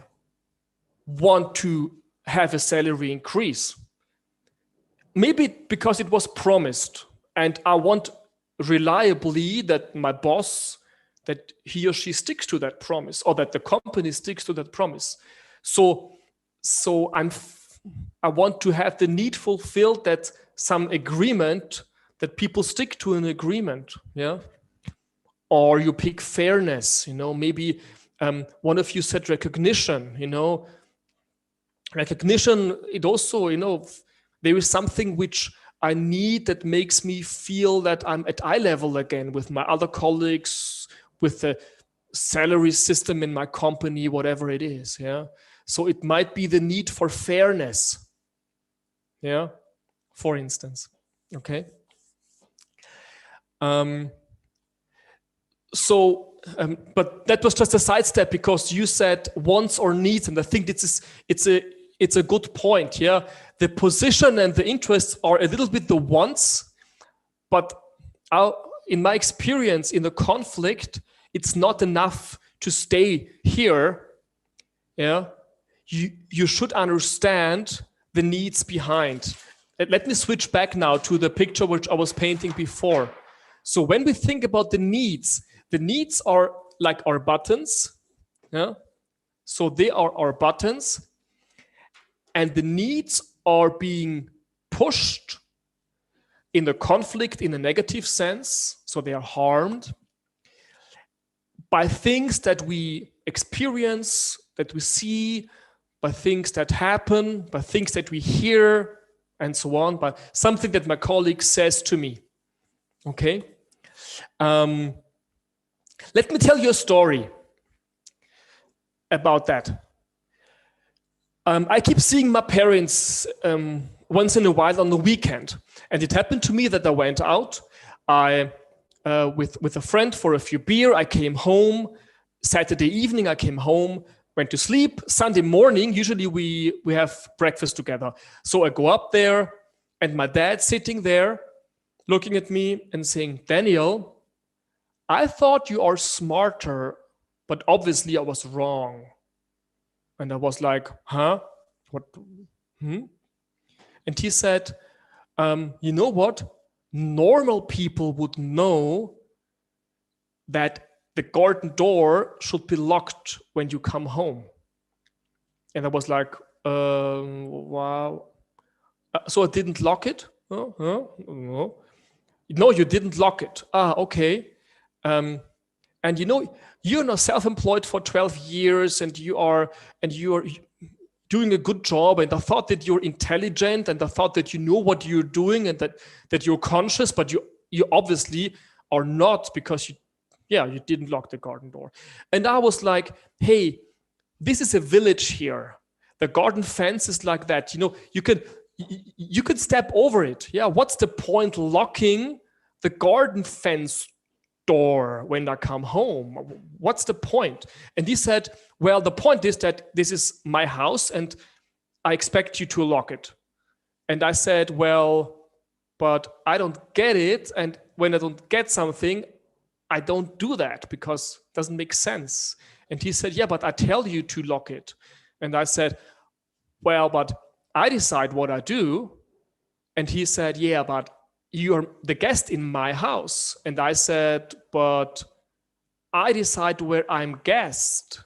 want to have a salary increase? Maybe because it was promised, and I want reliably that my boss, that he or she sticks to that promise, or that the company sticks to that promise. So I want to have the need fulfilled, that some agreement, that people stick to an agreement, yeah. Or you pick fairness, maybe one of you said recognition, recognition. It also, there is something which I need that makes me feel that I'm at eye level again with my other colleagues, with the salary system in my company, whatever it is, yeah. So it might be the need for fairness, yeah, for instance, okay. But that was just a sidestep, because you said wants or needs, and I think it's a good point, yeah. The position and the interests are a little bit the wants, but in my experience in the conflict, it's not enough to stay here. yeah, you should understand the needs behind. Let me switch back now to the picture which I was painting before. So when we think about the needs are like our buttons. Yeah. So they are our buttons, and the needs are being pushed in the conflict in a negative sense. So they are harmed by things that we experience, that we see, by things that happen, by things that we hear, and so on, by something that my colleague says to me. Okay? Let me tell you a story about that. I keep seeing my parents once in a while on the weekend. And it happened to me that I went out with a friend for a few beer. I came home. Saturday evening, I came home, went to sleep. Sunday morning, usually we have breakfast together. So I go up there, and my dad's sitting there looking at me and saying, "Daniel, I thought you are smarter, but obviously I was wrong." And I was like, "Huh? What? And he said, "You know what? Normal people would know that the garden door should be locked when you come home." And I was like, wow. So I didn't lock it? No, you didn't lock it. Okay. And you're now self-employed for 12 years, and you're doing a good job, and I thought that you're intelligent, and I thought that you know what you're doing, and that you're conscious, but you obviously are not, because you didn't lock the garden door. And I was like, hey, this is a village here. The garden fence is like that. You can step over it. Yeah, what's the point locking the garden fence door when I come home? What's the point? And he said, well, the point is that this is my house and I expect you to lock it. And I said, well, but I don't get it. And when I don't get something, I don't do that because it doesn't make sense. And he said, yeah, but I tell you to lock it. And I said, well, but I decide what I do. And he said, yeah, but you're the guest in my house. And I said, but I decide where I'm guest.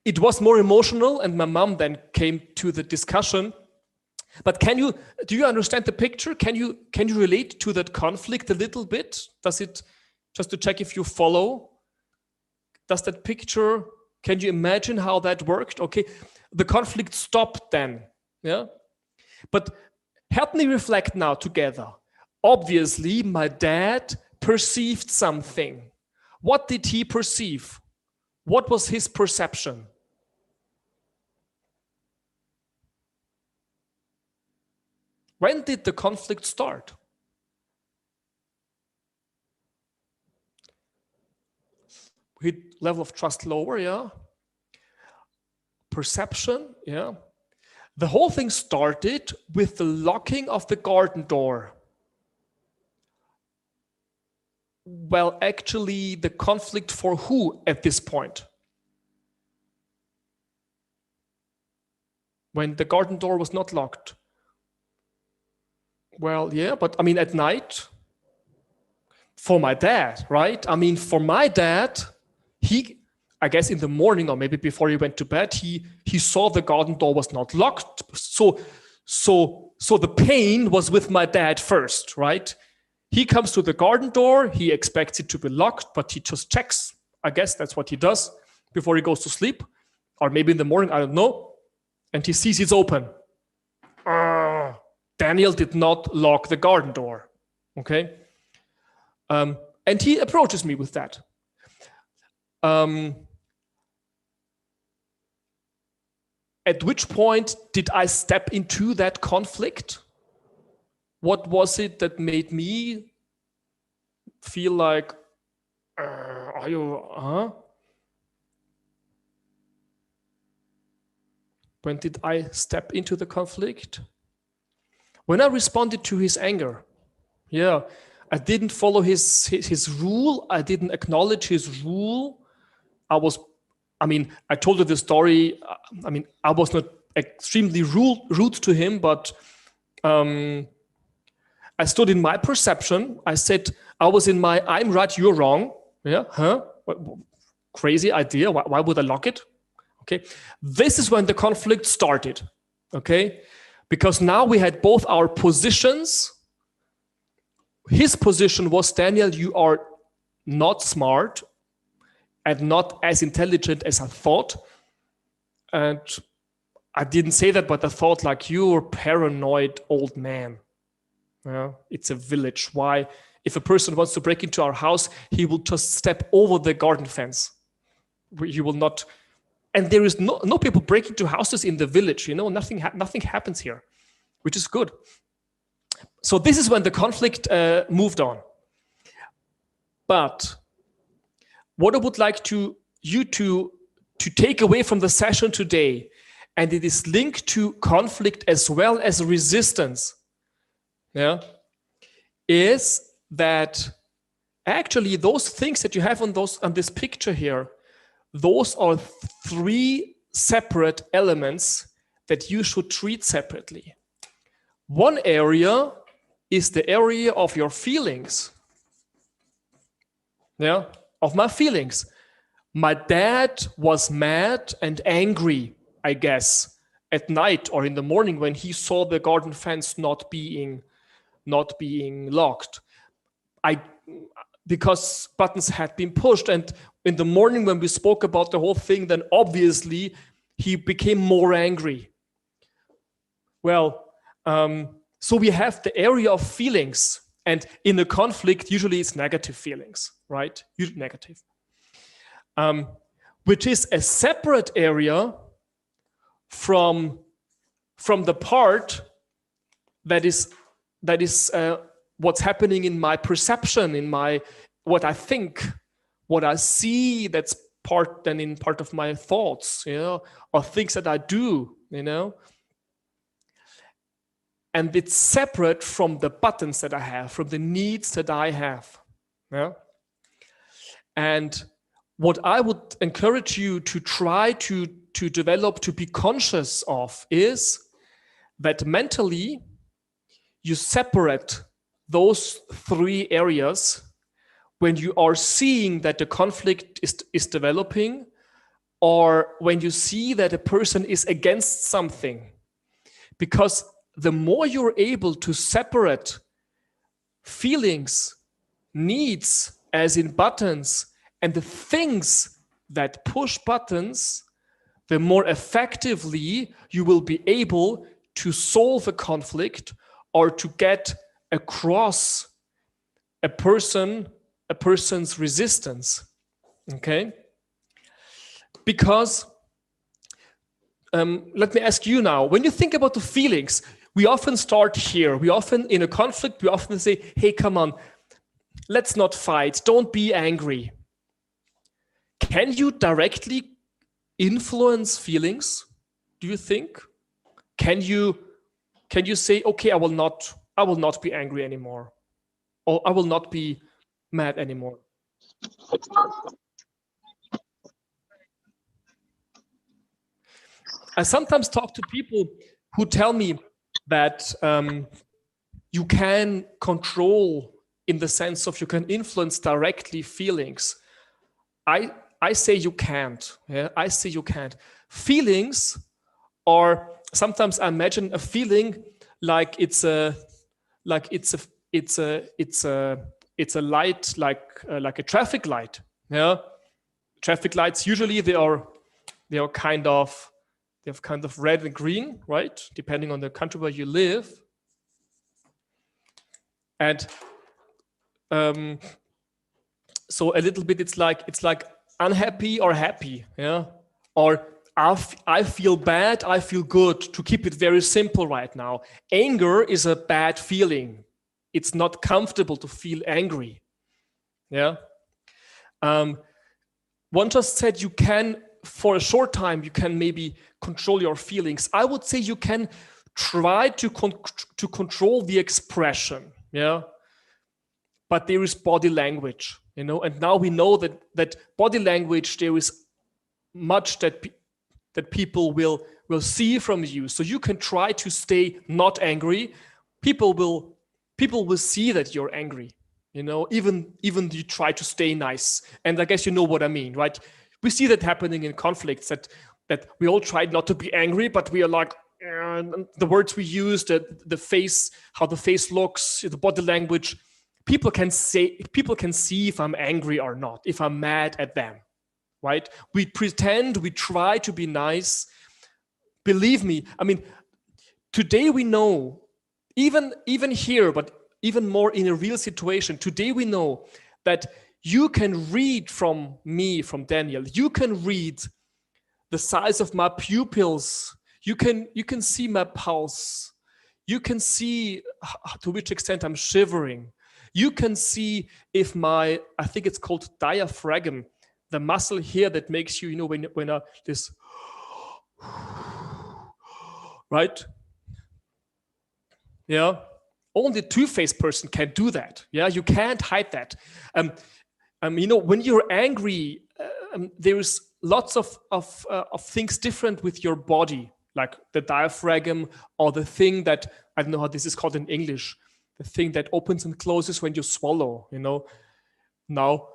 It was more emotional, and my mom then came to the discussion. But do you understand the picture? Can you relate to that conflict a little bit? Does it, just to check if you follow, does that picture, can you imagine how that worked? Okay, the conflict stopped then, yeah? But help me reflect now together. Obviously, my dad perceived something. What did he perceive? What was his perception? When did the conflict start? Level of trust lower, yeah. Perception, yeah. The whole thing started with the locking of the garden door. Well, actually, the conflict for who at this point? When the garden door was not locked. Well, yeah, but I mean, at night, for my dad, right? I mean, for my dad, I guess in the morning or maybe before he went to bed, he saw the garden door was not locked. So the pain was with my dad first, right? He comes to the garden door, he expects it to be locked, but he just checks. I guess that's what he does before he goes to sleep, or maybe in the morning, I don't know. And he sees it's open. Daniel did not lock the garden door, okay? And he approaches me with that. At which point did I step into that conflict? What was it that made me feel like, are you, huh? When did I step into the conflict? When I responded to his anger. Yeah, I didn't follow his rule. I didn't acknowledge his rule. I was I mean, I told you the story. I mean, I was not extremely rude to him, but I stood in my perception. I said, I was in my, I'm right, you're wrong. Yeah, huh? Crazy idea. Why would I lock it? Okay. This is when the conflict started. Okay. Because now we had both our positions. His position was, Daniel, you are not smart and not as intelligent as I thought. And I didn't say that, but I thought like, you're a paranoid old man. Yeah, it's a village. Why? If a person wants to break into our house, he will just step over the garden fence. He will not. And there is no people break into houses in the village. You know, nothing happens here, which is good. So this is when the conflict moved on. But what I would like you to take away from the session today, and it is linked to conflict as well as resistance, yeah, is that actually those things that you have on this picture here, those are 3 separate elements that you should treat separately. One area is the area of your feelings. Yeah, of my feelings. My dad was mad and angry, I guess, at night or in the morning when he saw the garden fence not being locked. Because buttons had been pushed, and in the morning when we spoke about the whole thing, then obviously he became more angry. Well, so we have the area of feelings, and in a conflict, usually it's negative feelings, right? Usually negative. Which is a separate area from the part that is what's happening in my perception, in my what I think, what I see. That's part of my thoughts, you know, or things that I do, you know. And it's separate from the buttons that I have, from the needs that I have. Yeah. And what I would encourage you to try to develop, to be conscious of, is that mentally you separate those 3 areas when you are seeing that the conflict is developing, or when you see that a person is against something. Because the more you're able to separate feelings, needs, as in buttons, and the things that push buttons, the more effectively you will be able to solve a conflict or to get across a person's resistance. Okay? Because let me ask you now, when you think about the feelings, we often start here. We often, in a conflict, we often say, hey, come on, let's not fight. Don't be angry. Can you directly influence feelings, do you think? Can you say, okay, I will not be angry anymore, or I will not be mad anymore? I sometimes talk to people who tell me that you can control, in the sense of you can influence directly feelings. I say you can't. Yeah? I say you can't. Feelings are, sometimes I imagine a feeling like it's a light, like a traffic light. Yeah, traffic lights usually they have kind of red and green, right? Depending on the country where you live. And so a little bit, it's like unhappy or happy, yeah, or I feel bad, I feel good. To keep it very simple right now, anger is a bad feeling. It's not comfortable to feel angry. Yeah. One just said you can, for a short time, you can maybe control your feelings. I would say you can try to control the expression. Yeah. But there is body language, you know, and now we know that body language, there is much that people will see from you. So you can try to stay not angry. People will see that you're angry. You know, even you try to stay nice. And I guess you know what I mean, right? We see that happening in conflicts, that we all try not to be angry, but we are like, the words we use, the face, how the face looks, the body language. People can see if I'm angry or not, if I'm mad at them, right? We pretend, we try to be nice. Believe me, I mean, today we know, even here, but even more in a real situation, today we know that you can read from me, from Daniel, you can read the size of my pupils. You can see my pulse. You can see to which extent I'm shivering. You can see if I think it's called diaphragm, the muscle here that makes you, when this, right? Yeah. Only a two-faced person can do that. Yeah, you can't hide that. When you're angry, there's lots of things different with your body, like the diaphragm, or the thing that, I don't know how this is called in English, the thing that opens and closes when you swallow. Now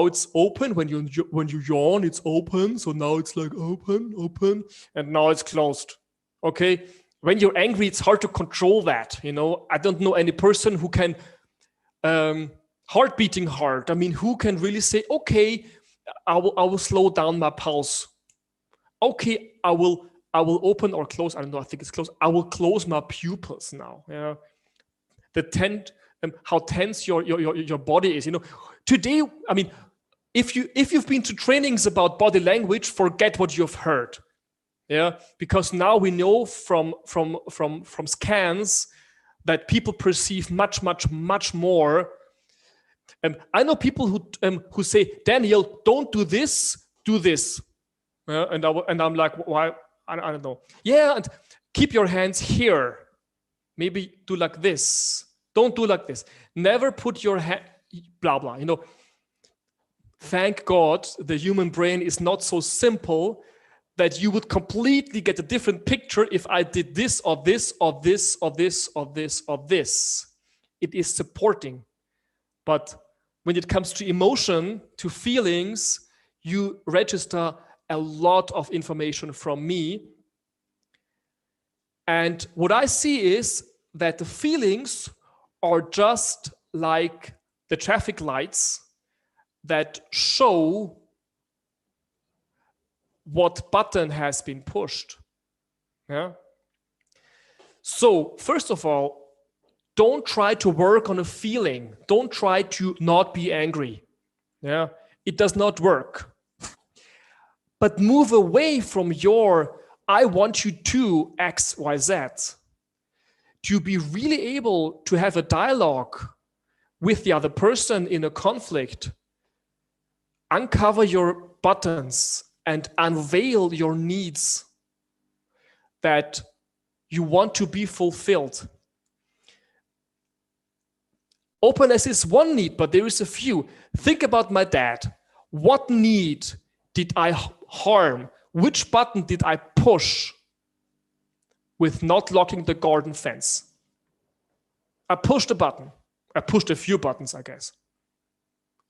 it's open when you yawn. It's open, so now it's like open, and now it's closed. Okay. When you're angry, it's hard to control that. I don't know any person who can heart beating hard. I mean, who can really say, okay, I will slow down my pulse. Okay, I will open or close. I don't know. I think it's close. I will close my pupils now. Yeah, how tense your body is. Today. I mean, if you've been to trainings about body language, forget what you've heard. Yeah, because now we know from scans that people perceive much more. I know people who say, Daniel, don't do this, do this. And I'm like, why? I don't know. Yeah, and keep your hands here. Maybe do like this. Don't do like this. Never put your hand, blah, blah. Thank God the human brain is not so simple that you would completely get a different picture if I did this or this or this or this or this or this. It is supporting. But when it comes to emotion, to feelings, you register a lot of information from me. And what I see is that the feelings are just like the traffic lights that show what button has been pushed. Yeah. So first of all, don't try to work on a feeling. Don't try to not be angry. Yeah. It does not work. But move away from your, I want you to X, Y, Z, to be really able to have a dialogue with the other person in a conflict. Uncover your buttons and unveil your needs that you want to be fulfilled. Openness is one need, but there is a few. Think about my dad. What need did I harm? Which button did I push with not locking the garden fence? I pushed a button. I pushed a few buttons, I guess.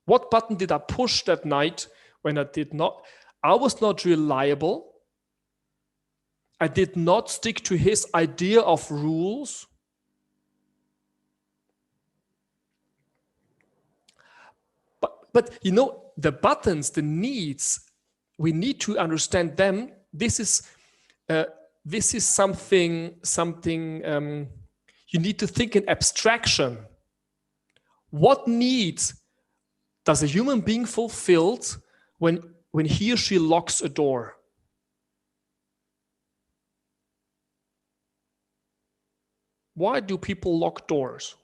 What button did I push that night when I did not? I was not reliable. I did not stick to his idea of rules. But the buttons, the needs, we need to understand them. This is something you need to think in abstraction. What needs does a human being fulfilled when he or she locks a door? Why do people lock doors?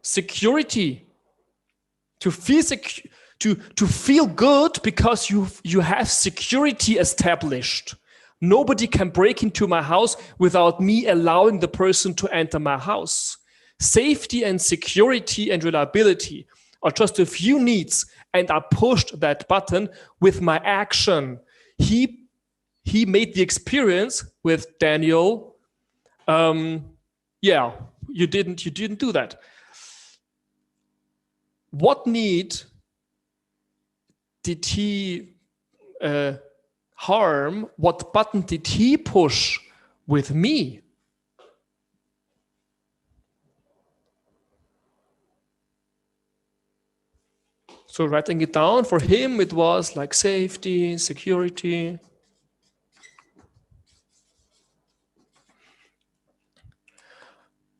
Security. To feel good because you have security established. Nobody can break into my house without me allowing the person to enter my house. Safety and security and reliability are just a few needs, and I pushed that button with my action. he made the experience with Daniel. Yeah, you didn't do that. What need did he harm? What button did he push with me? So writing it down, for him, it was like safety, security.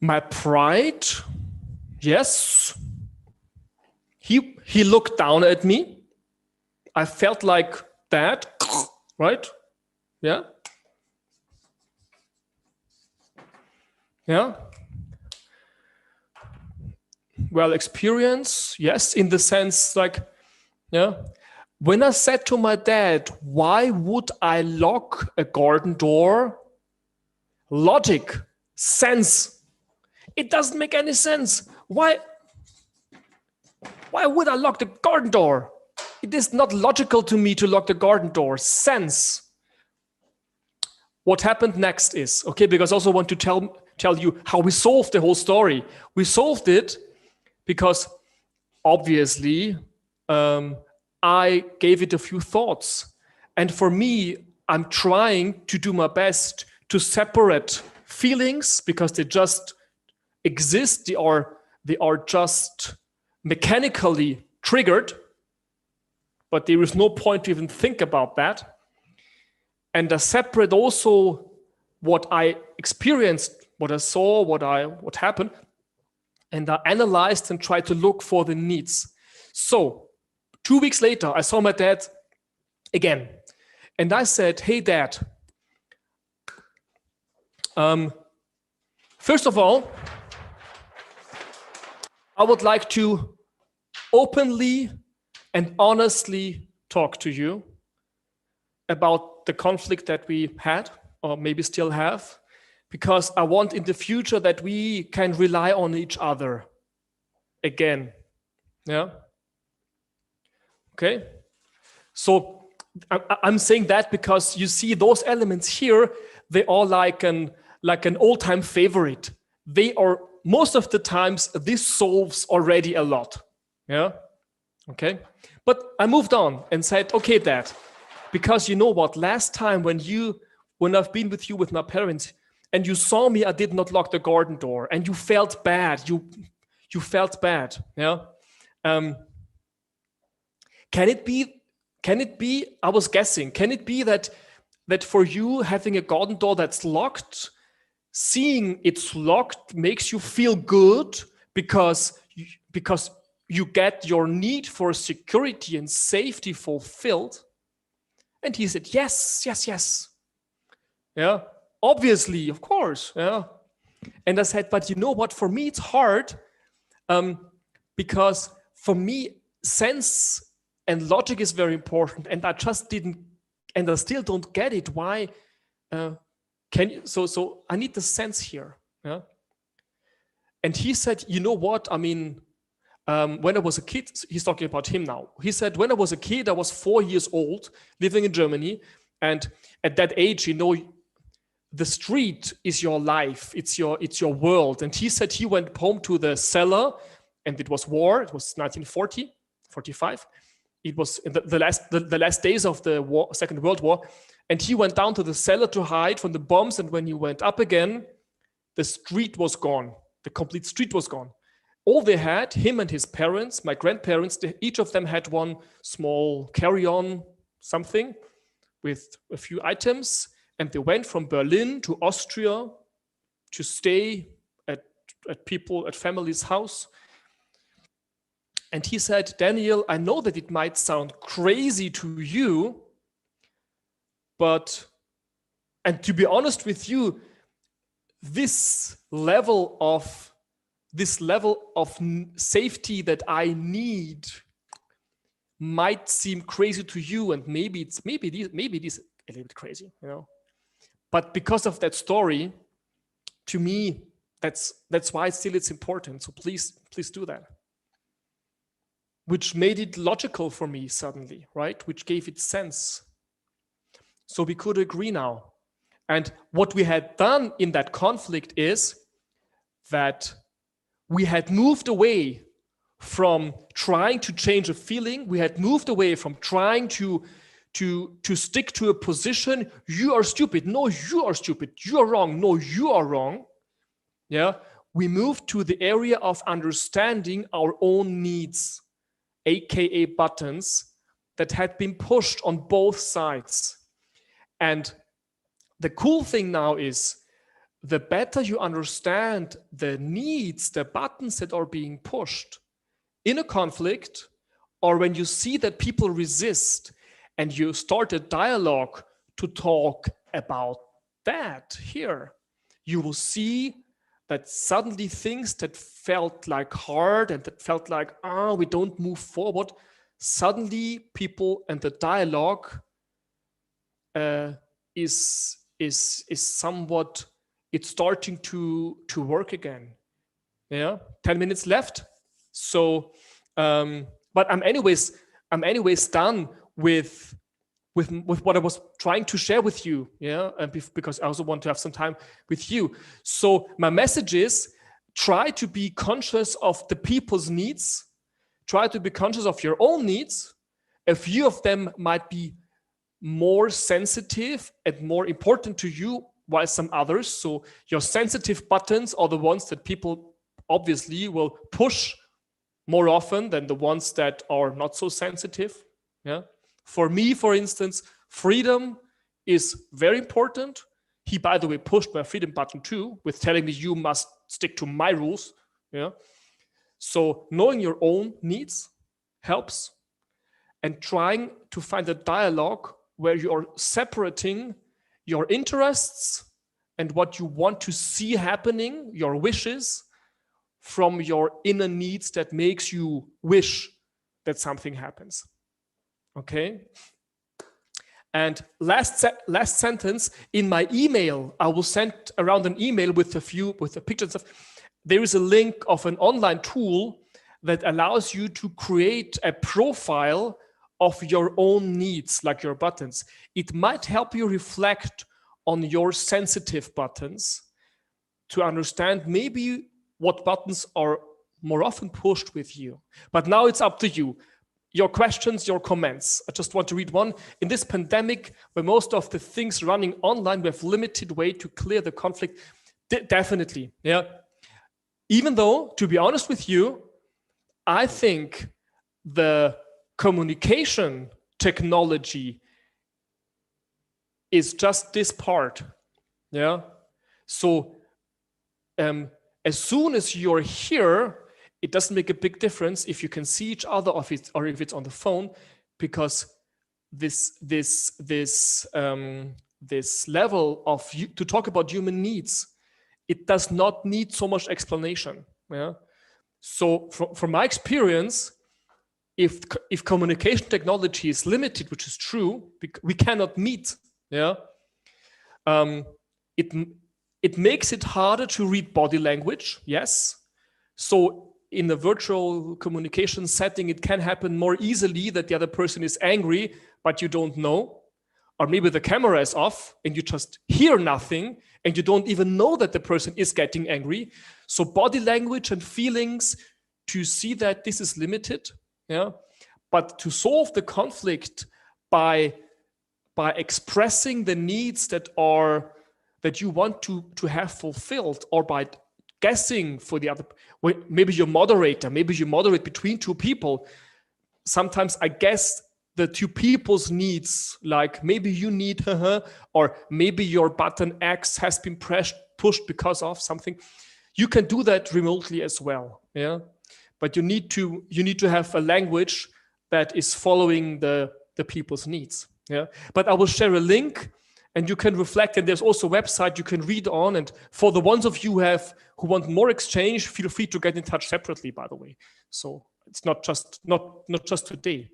My pride, yes. He looked down at me. I felt like that, right? Yeah. Yeah. Well, experience, yes, in the sense like, yeah. When I said to my dad, why would I lock a garden door? Logic, sense. It doesn't make any sense. Why would I lock the garden door? It is not logical to me to lock the garden door. Sense. What happened next is, okay, because I also want to tell you how we solved the whole story. We solved it because obviously I gave it a few thoughts. And for me, I'm trying to do my best to separate feelings because they just exist. They are just mechanically triggered, but there is no point to even think about that. And I separate also what I experienced, what I saw, what happened, and I analyzed and tried to look for the needs. So 2 weeks later, I saw my dad again, and I said, "Hey, Dad. First of all, I would like to openly and honestly talk to you about the conflict that we had, or maybe still have, because I want in the future that we can rely on each other again." Yeah. Okay. So I'm saying that because you see those elements here, they are like an all-time favorite. They are most of the times this solves already a lot. Yeah. Okay. But I moved on and said, "Okay, Dad, because you know what? Last time when I've been with you with my parents, and you saw me, I did not lock the garden door, and you felt bad. You felt bad. Yeah. Can it be? I was guessing. Can it be that for you having a garden door that's locked, seeing it's locked makes you feel good because you get your need for security and safety fulfilled?" And he said, "Yes, yes, yes. Yeah, obviously, of course. Yeah." And I said, "But you know what? For me, it's hard because for me, sense and logic is very important, and I just didn't, and I still don't get it. Why can you? So I need the sense here." Yeah. And he said, "You know what? I mean, when I was a kid," he's talking about him now. He said, "When I was a kid, I was 4 years old, living in Germany, and at that age, you know, the street is your life. It's your world." And he said he went home to the cellar, and it was war. It was 1940, 45. It was in the last days of the war, Second World War. And he went down to the cellar to hide from the bombs. And when he went up again, the street was gone. The complete street was gone. All they had, him and his parents, my grandparents, each of them had one small carry-on something with a few items. And they went from Berlin to Austria to stay at family's house. And he said, "Daniel, I know that it might sound crazy to you, and to be honest with you, this level of safety that I need might seem crazy to you, and maybe it is a little bit crazy, you know. But because of that story, to me, that's why still it's important. So please do that." Which made it logical for me suddenly, right? Which gave it sense. So we could agree now. And what we had done in that conflict is that we had moved away from trying to change a feeling. We had moved away from trying to stick to a position. You are stupid. No, you are stupid. You are wrong. No, you are wrong. Yeah. We moved to the area of understanding our own needs, aka buttons that had been pushed on both sides. And the cool thing now is, the better you understand the needs, the buttons that are being pushed in a conflict, or when you see that people resist and you start a dialogue to talk about that here, you will see that suddenly things that felt like hard and that felt like, we don't move forward, suddenly people and the dialogue is somewhat, it's starting to work again. Yeah, 10 minutes left. So, but I'm anyways done with what I was trying to share with you. Yeah, and because I also want to have some time with you. So my message is, try to be conscious of the people's needs. Try to be conscious of your own needs. A few of them might be more sensitive and more important to you, while some others, so your sensitive buttons are the ones that people obviously will push more often than the ones that are not so sensitive. Yeah. For me, for instance, freedom is very important. He, by the way, pushed my freedom button too, with telling me you must stick to my rules. Yeah. So knowing your own needs helps, and trying to find a dialogue where you are separating your interests and what you want to see happening, your wishes, from your inner needs that makes you wish that something happens. Okay? And last sentence, in my email, I will send around an email with the pictures of, there is a link of an online tool that allows you to create a profile of your own needs, like your buttons. It might help you reflect on your sensitive buttons to understand maybe what buttons are more often pushed with you. But now it's up to you. Your questions, your comments. I just want to read one. In this pandemic, where most of the things running online, we have limited way to clear the conflict. Definitely, yeah. Even though, to be honest with you, I think the communication technology is just this part, yeah. So as soon as you're here, it doesn't make a big difference if you can see each other or if it's on the phone, because this level of to talk about human needs, it does not need so much explanation. Yeah. So from my experience, if communication technology is limited, which is true, we cannot meet. Yeah. It makes it harder to read body language. Yes. So in a virtual communication setting, it can happen more easily that the other person is angry, but you don't know. Or maybe the camera is off and you just hear nothing and you don't even know that the person is getting angry. So body language and feelings, to see that this is limited. Yeah. But to solve the conflict by expressing the needs that you want to have fulfilled, or by guessing for the other, maybe you moderate between two people. Sometimes I guess the two people's needs, like maybe you need or maybe your button X has been pushed because of something. You can do that remotely as well. Yeah. But you need to have a language that is following the people's needs. Yeah. But I will share a link and you can reflect, and there's also a website you can read on. And for the ones of you who want more exchange, feel free to get in touch separately, by the way. So it's not just today.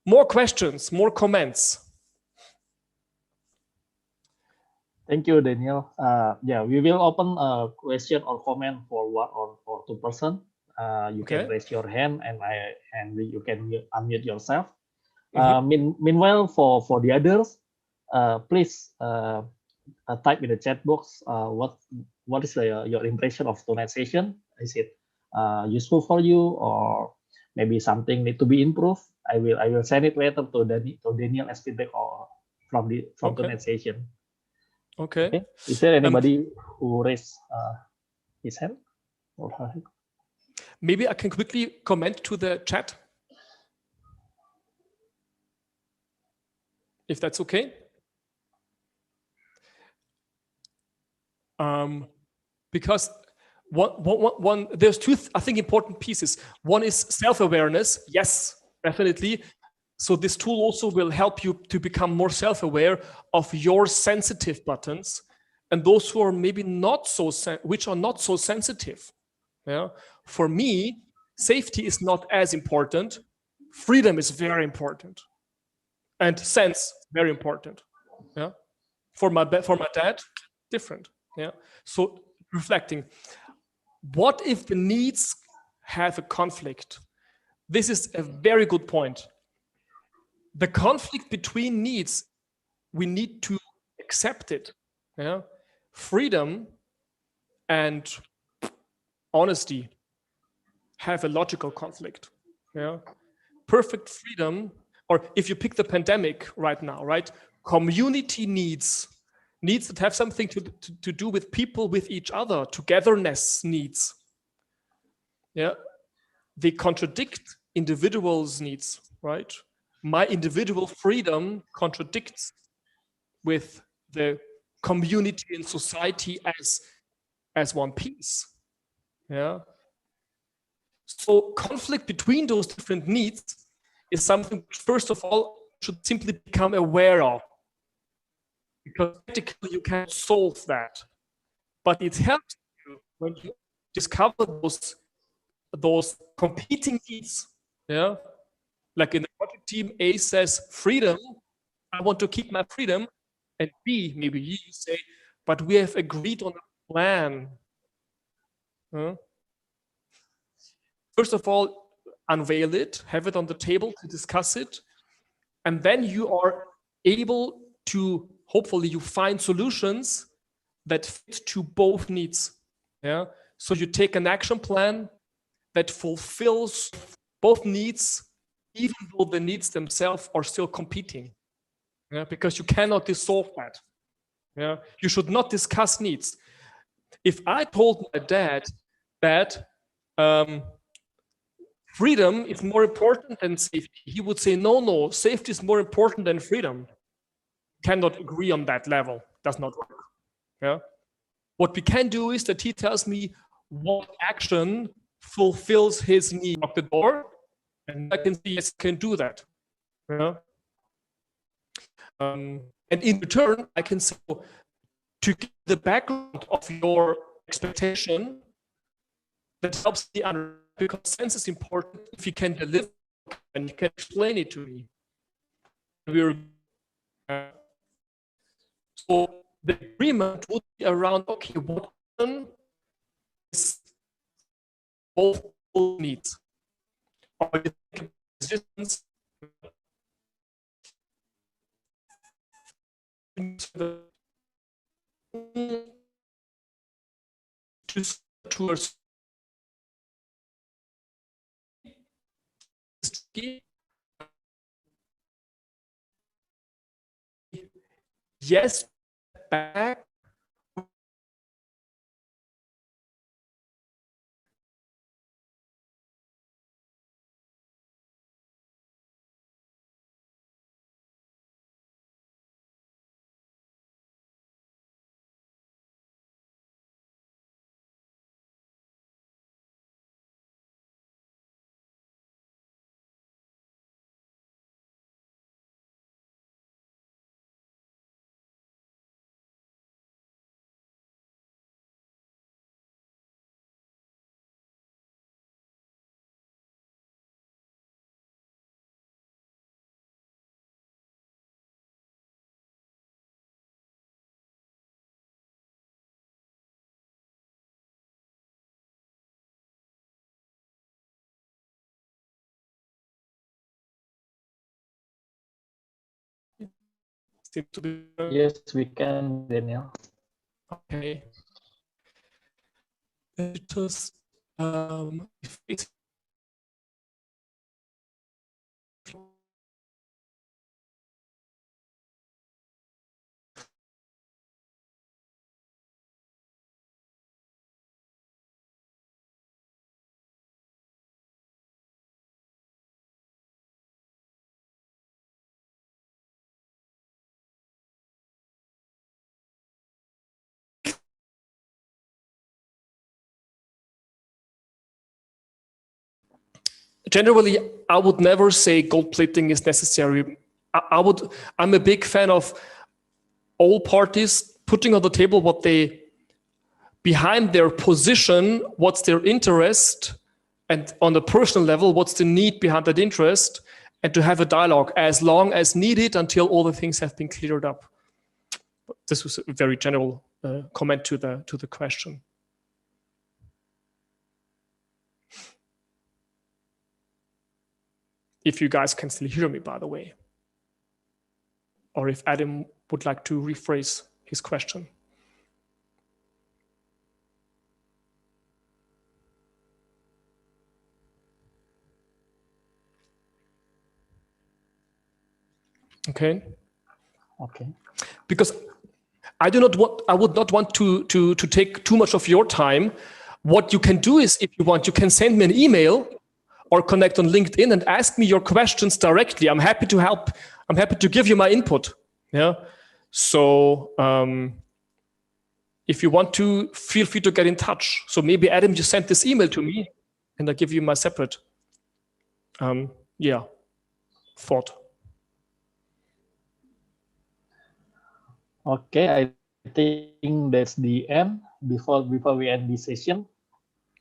More questions, more comments. Thank you, Daniel. Yeah, we will open a question or comment for one or two person. You can raise your hand and you can unmute yourself. Meanwhile, for the others, please type in the chat box what is your impression of tonight session. Is it useful for you, or maybe something need to be improved? I will send it later to Daniel as feedback or from Okay. tonight's session. Okay. Okay. Is there anybody who raised his hand or her hand? Maybe I can quickly comment to the chat, if that's okay. Because there's two, I think, important pieces. One is self-awareness. Yes, definitely. So this tool also will help you to become more self-aware of your sensitive buttons and those who are maybe not so, which are not so sensitive. Yeah. For me, safety is not as important. Freedom is very important, and sense very important. Yeah. For my dad, different. Yeah. So reflecting, what if the needs have a conflict? This is a very good point. The conflict between needs, we need to accept it. Yeah. Freedom and honesty have a logical conflict. Yeah. Perfect freedom, or if you pick the pandemic right now, right? Community needs that have something to do with people, with each other, togetherness needs. Yeah. They contradict individuals' needs, right? My individual freedom contradicts with the community and society as one piece. Yeah. So conflict between those different needs is something, first of all, should simply become aware of, because practically you can't solve that, but it helps you when you discover those competing needs. Yeah. Like in the project team, A says freedom, I want to keep my freedom, and B, maybe you say, but we have agreed on a plan. First of all, unveil it, have it on the table to discuss it, and then you are able to, hopefully you find solutions that fit to both needs. Yeah. So you take an action plan that fulfills both needs, even though the needs themselves are still competing. Yeah, because you cannot dissolve that. Yeah, you should not discuss needs. If I told my dad that freedom is more important than safety, he would say, no, safety is more important than freedom. Cannot agree on that level. Does not work. Yeah. What we can do is that he tells me what action fulfills his need. Lock the door, and I can say, yes, I can do that. Yeah. And in return, I can say, to get the background of your expectation, that helps me understand, because sense is important. If you can deliver and you can explain it to me. So the agreement would be around, okay, what is both needs? Or resistance towards yes, back Seems to be Yes, we can, Daniel. okay. Just if it's generally, I would never say gold plating is necessary. I'm a big fan of all parties putting on the table what they, behind their position, what's their interest, and on the personal level, what's the need behind that interest, and to have a dialogue as long as needed until all the things have been cleared up. This was a very general comment to the question. If you guys can still hear me, by the way. Or if Adam would like to rephrase his question. Okay. Okay. Because I would not want to take too much of your time. What you can do is, if you want, you can send me an email or connect on LinkedIn and ask me your questions directly. I'm happy to help. I'm happy to give you my input. Yeah. So if you want to, feel free to get in touch. So maybe Adam, you send this email to me and I give you my separate thought. Okay, I think that's the end. Before we end this session,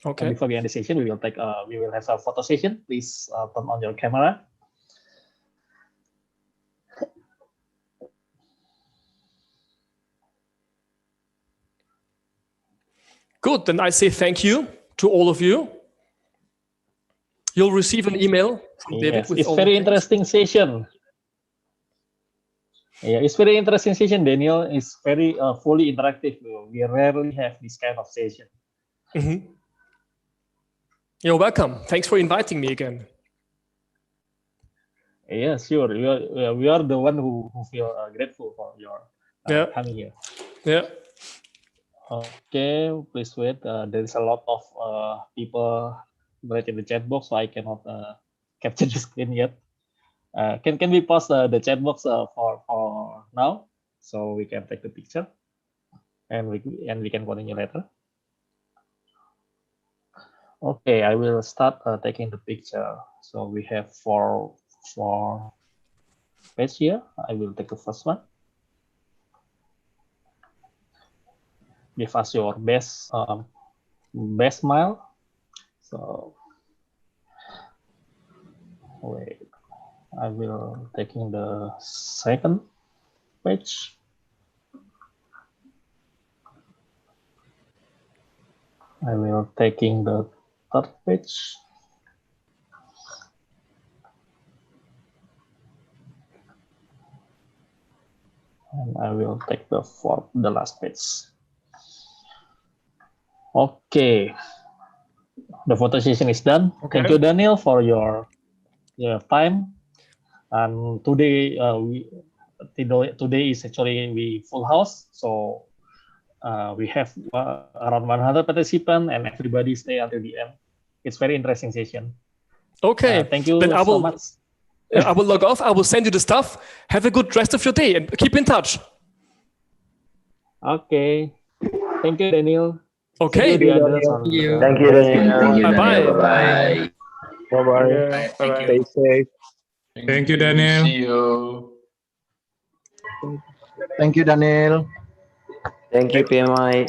Okay. before we end the session, we will have a photo session. Please turn on your camera. Good. Then I say thank you to all of you. You'll receive an email from David. Yes, it's very interesting session. Yeah, it's very interesting session, Daniel. It's very fully interactive. We rarely have this kind of session. Mm-hmm. You're welcome. Thanks for inviting me again. Yeah, sure. We are the one who feel grateful for your coming here. Yeah. Okay, please wait. There is a lot of people right in the chat box, so I cannot capture the screen yet. Can we pause the chat box for now, so we can take the picture, and we can continue later. Okay, I will start taking the picture. So we have four pages here. I will take the first one. Give us your best smile. So wait, I will taking the second page. I will taking the third page. And I will take the last page. Okay, the photo session is done. Okay. Thank you, Daniel, for your time. And today today is actually we full house, so we have around 100 participants, and everybody stay until the end. It's very interesting session. Okay. Thank you then so much. I will log off. I will send you the stuff. Have a good rest of your day and keep in touch. Okay. Thank you, Daniel. Okay. See you, the others on Thank you, Daniel. Thank you, Bye-bye. Daniel. Bye-bye. Bye-bye. Thank you. Stay safe. Thank you, Daniel. See you. Thank you, Daniel. Thank you, PMI.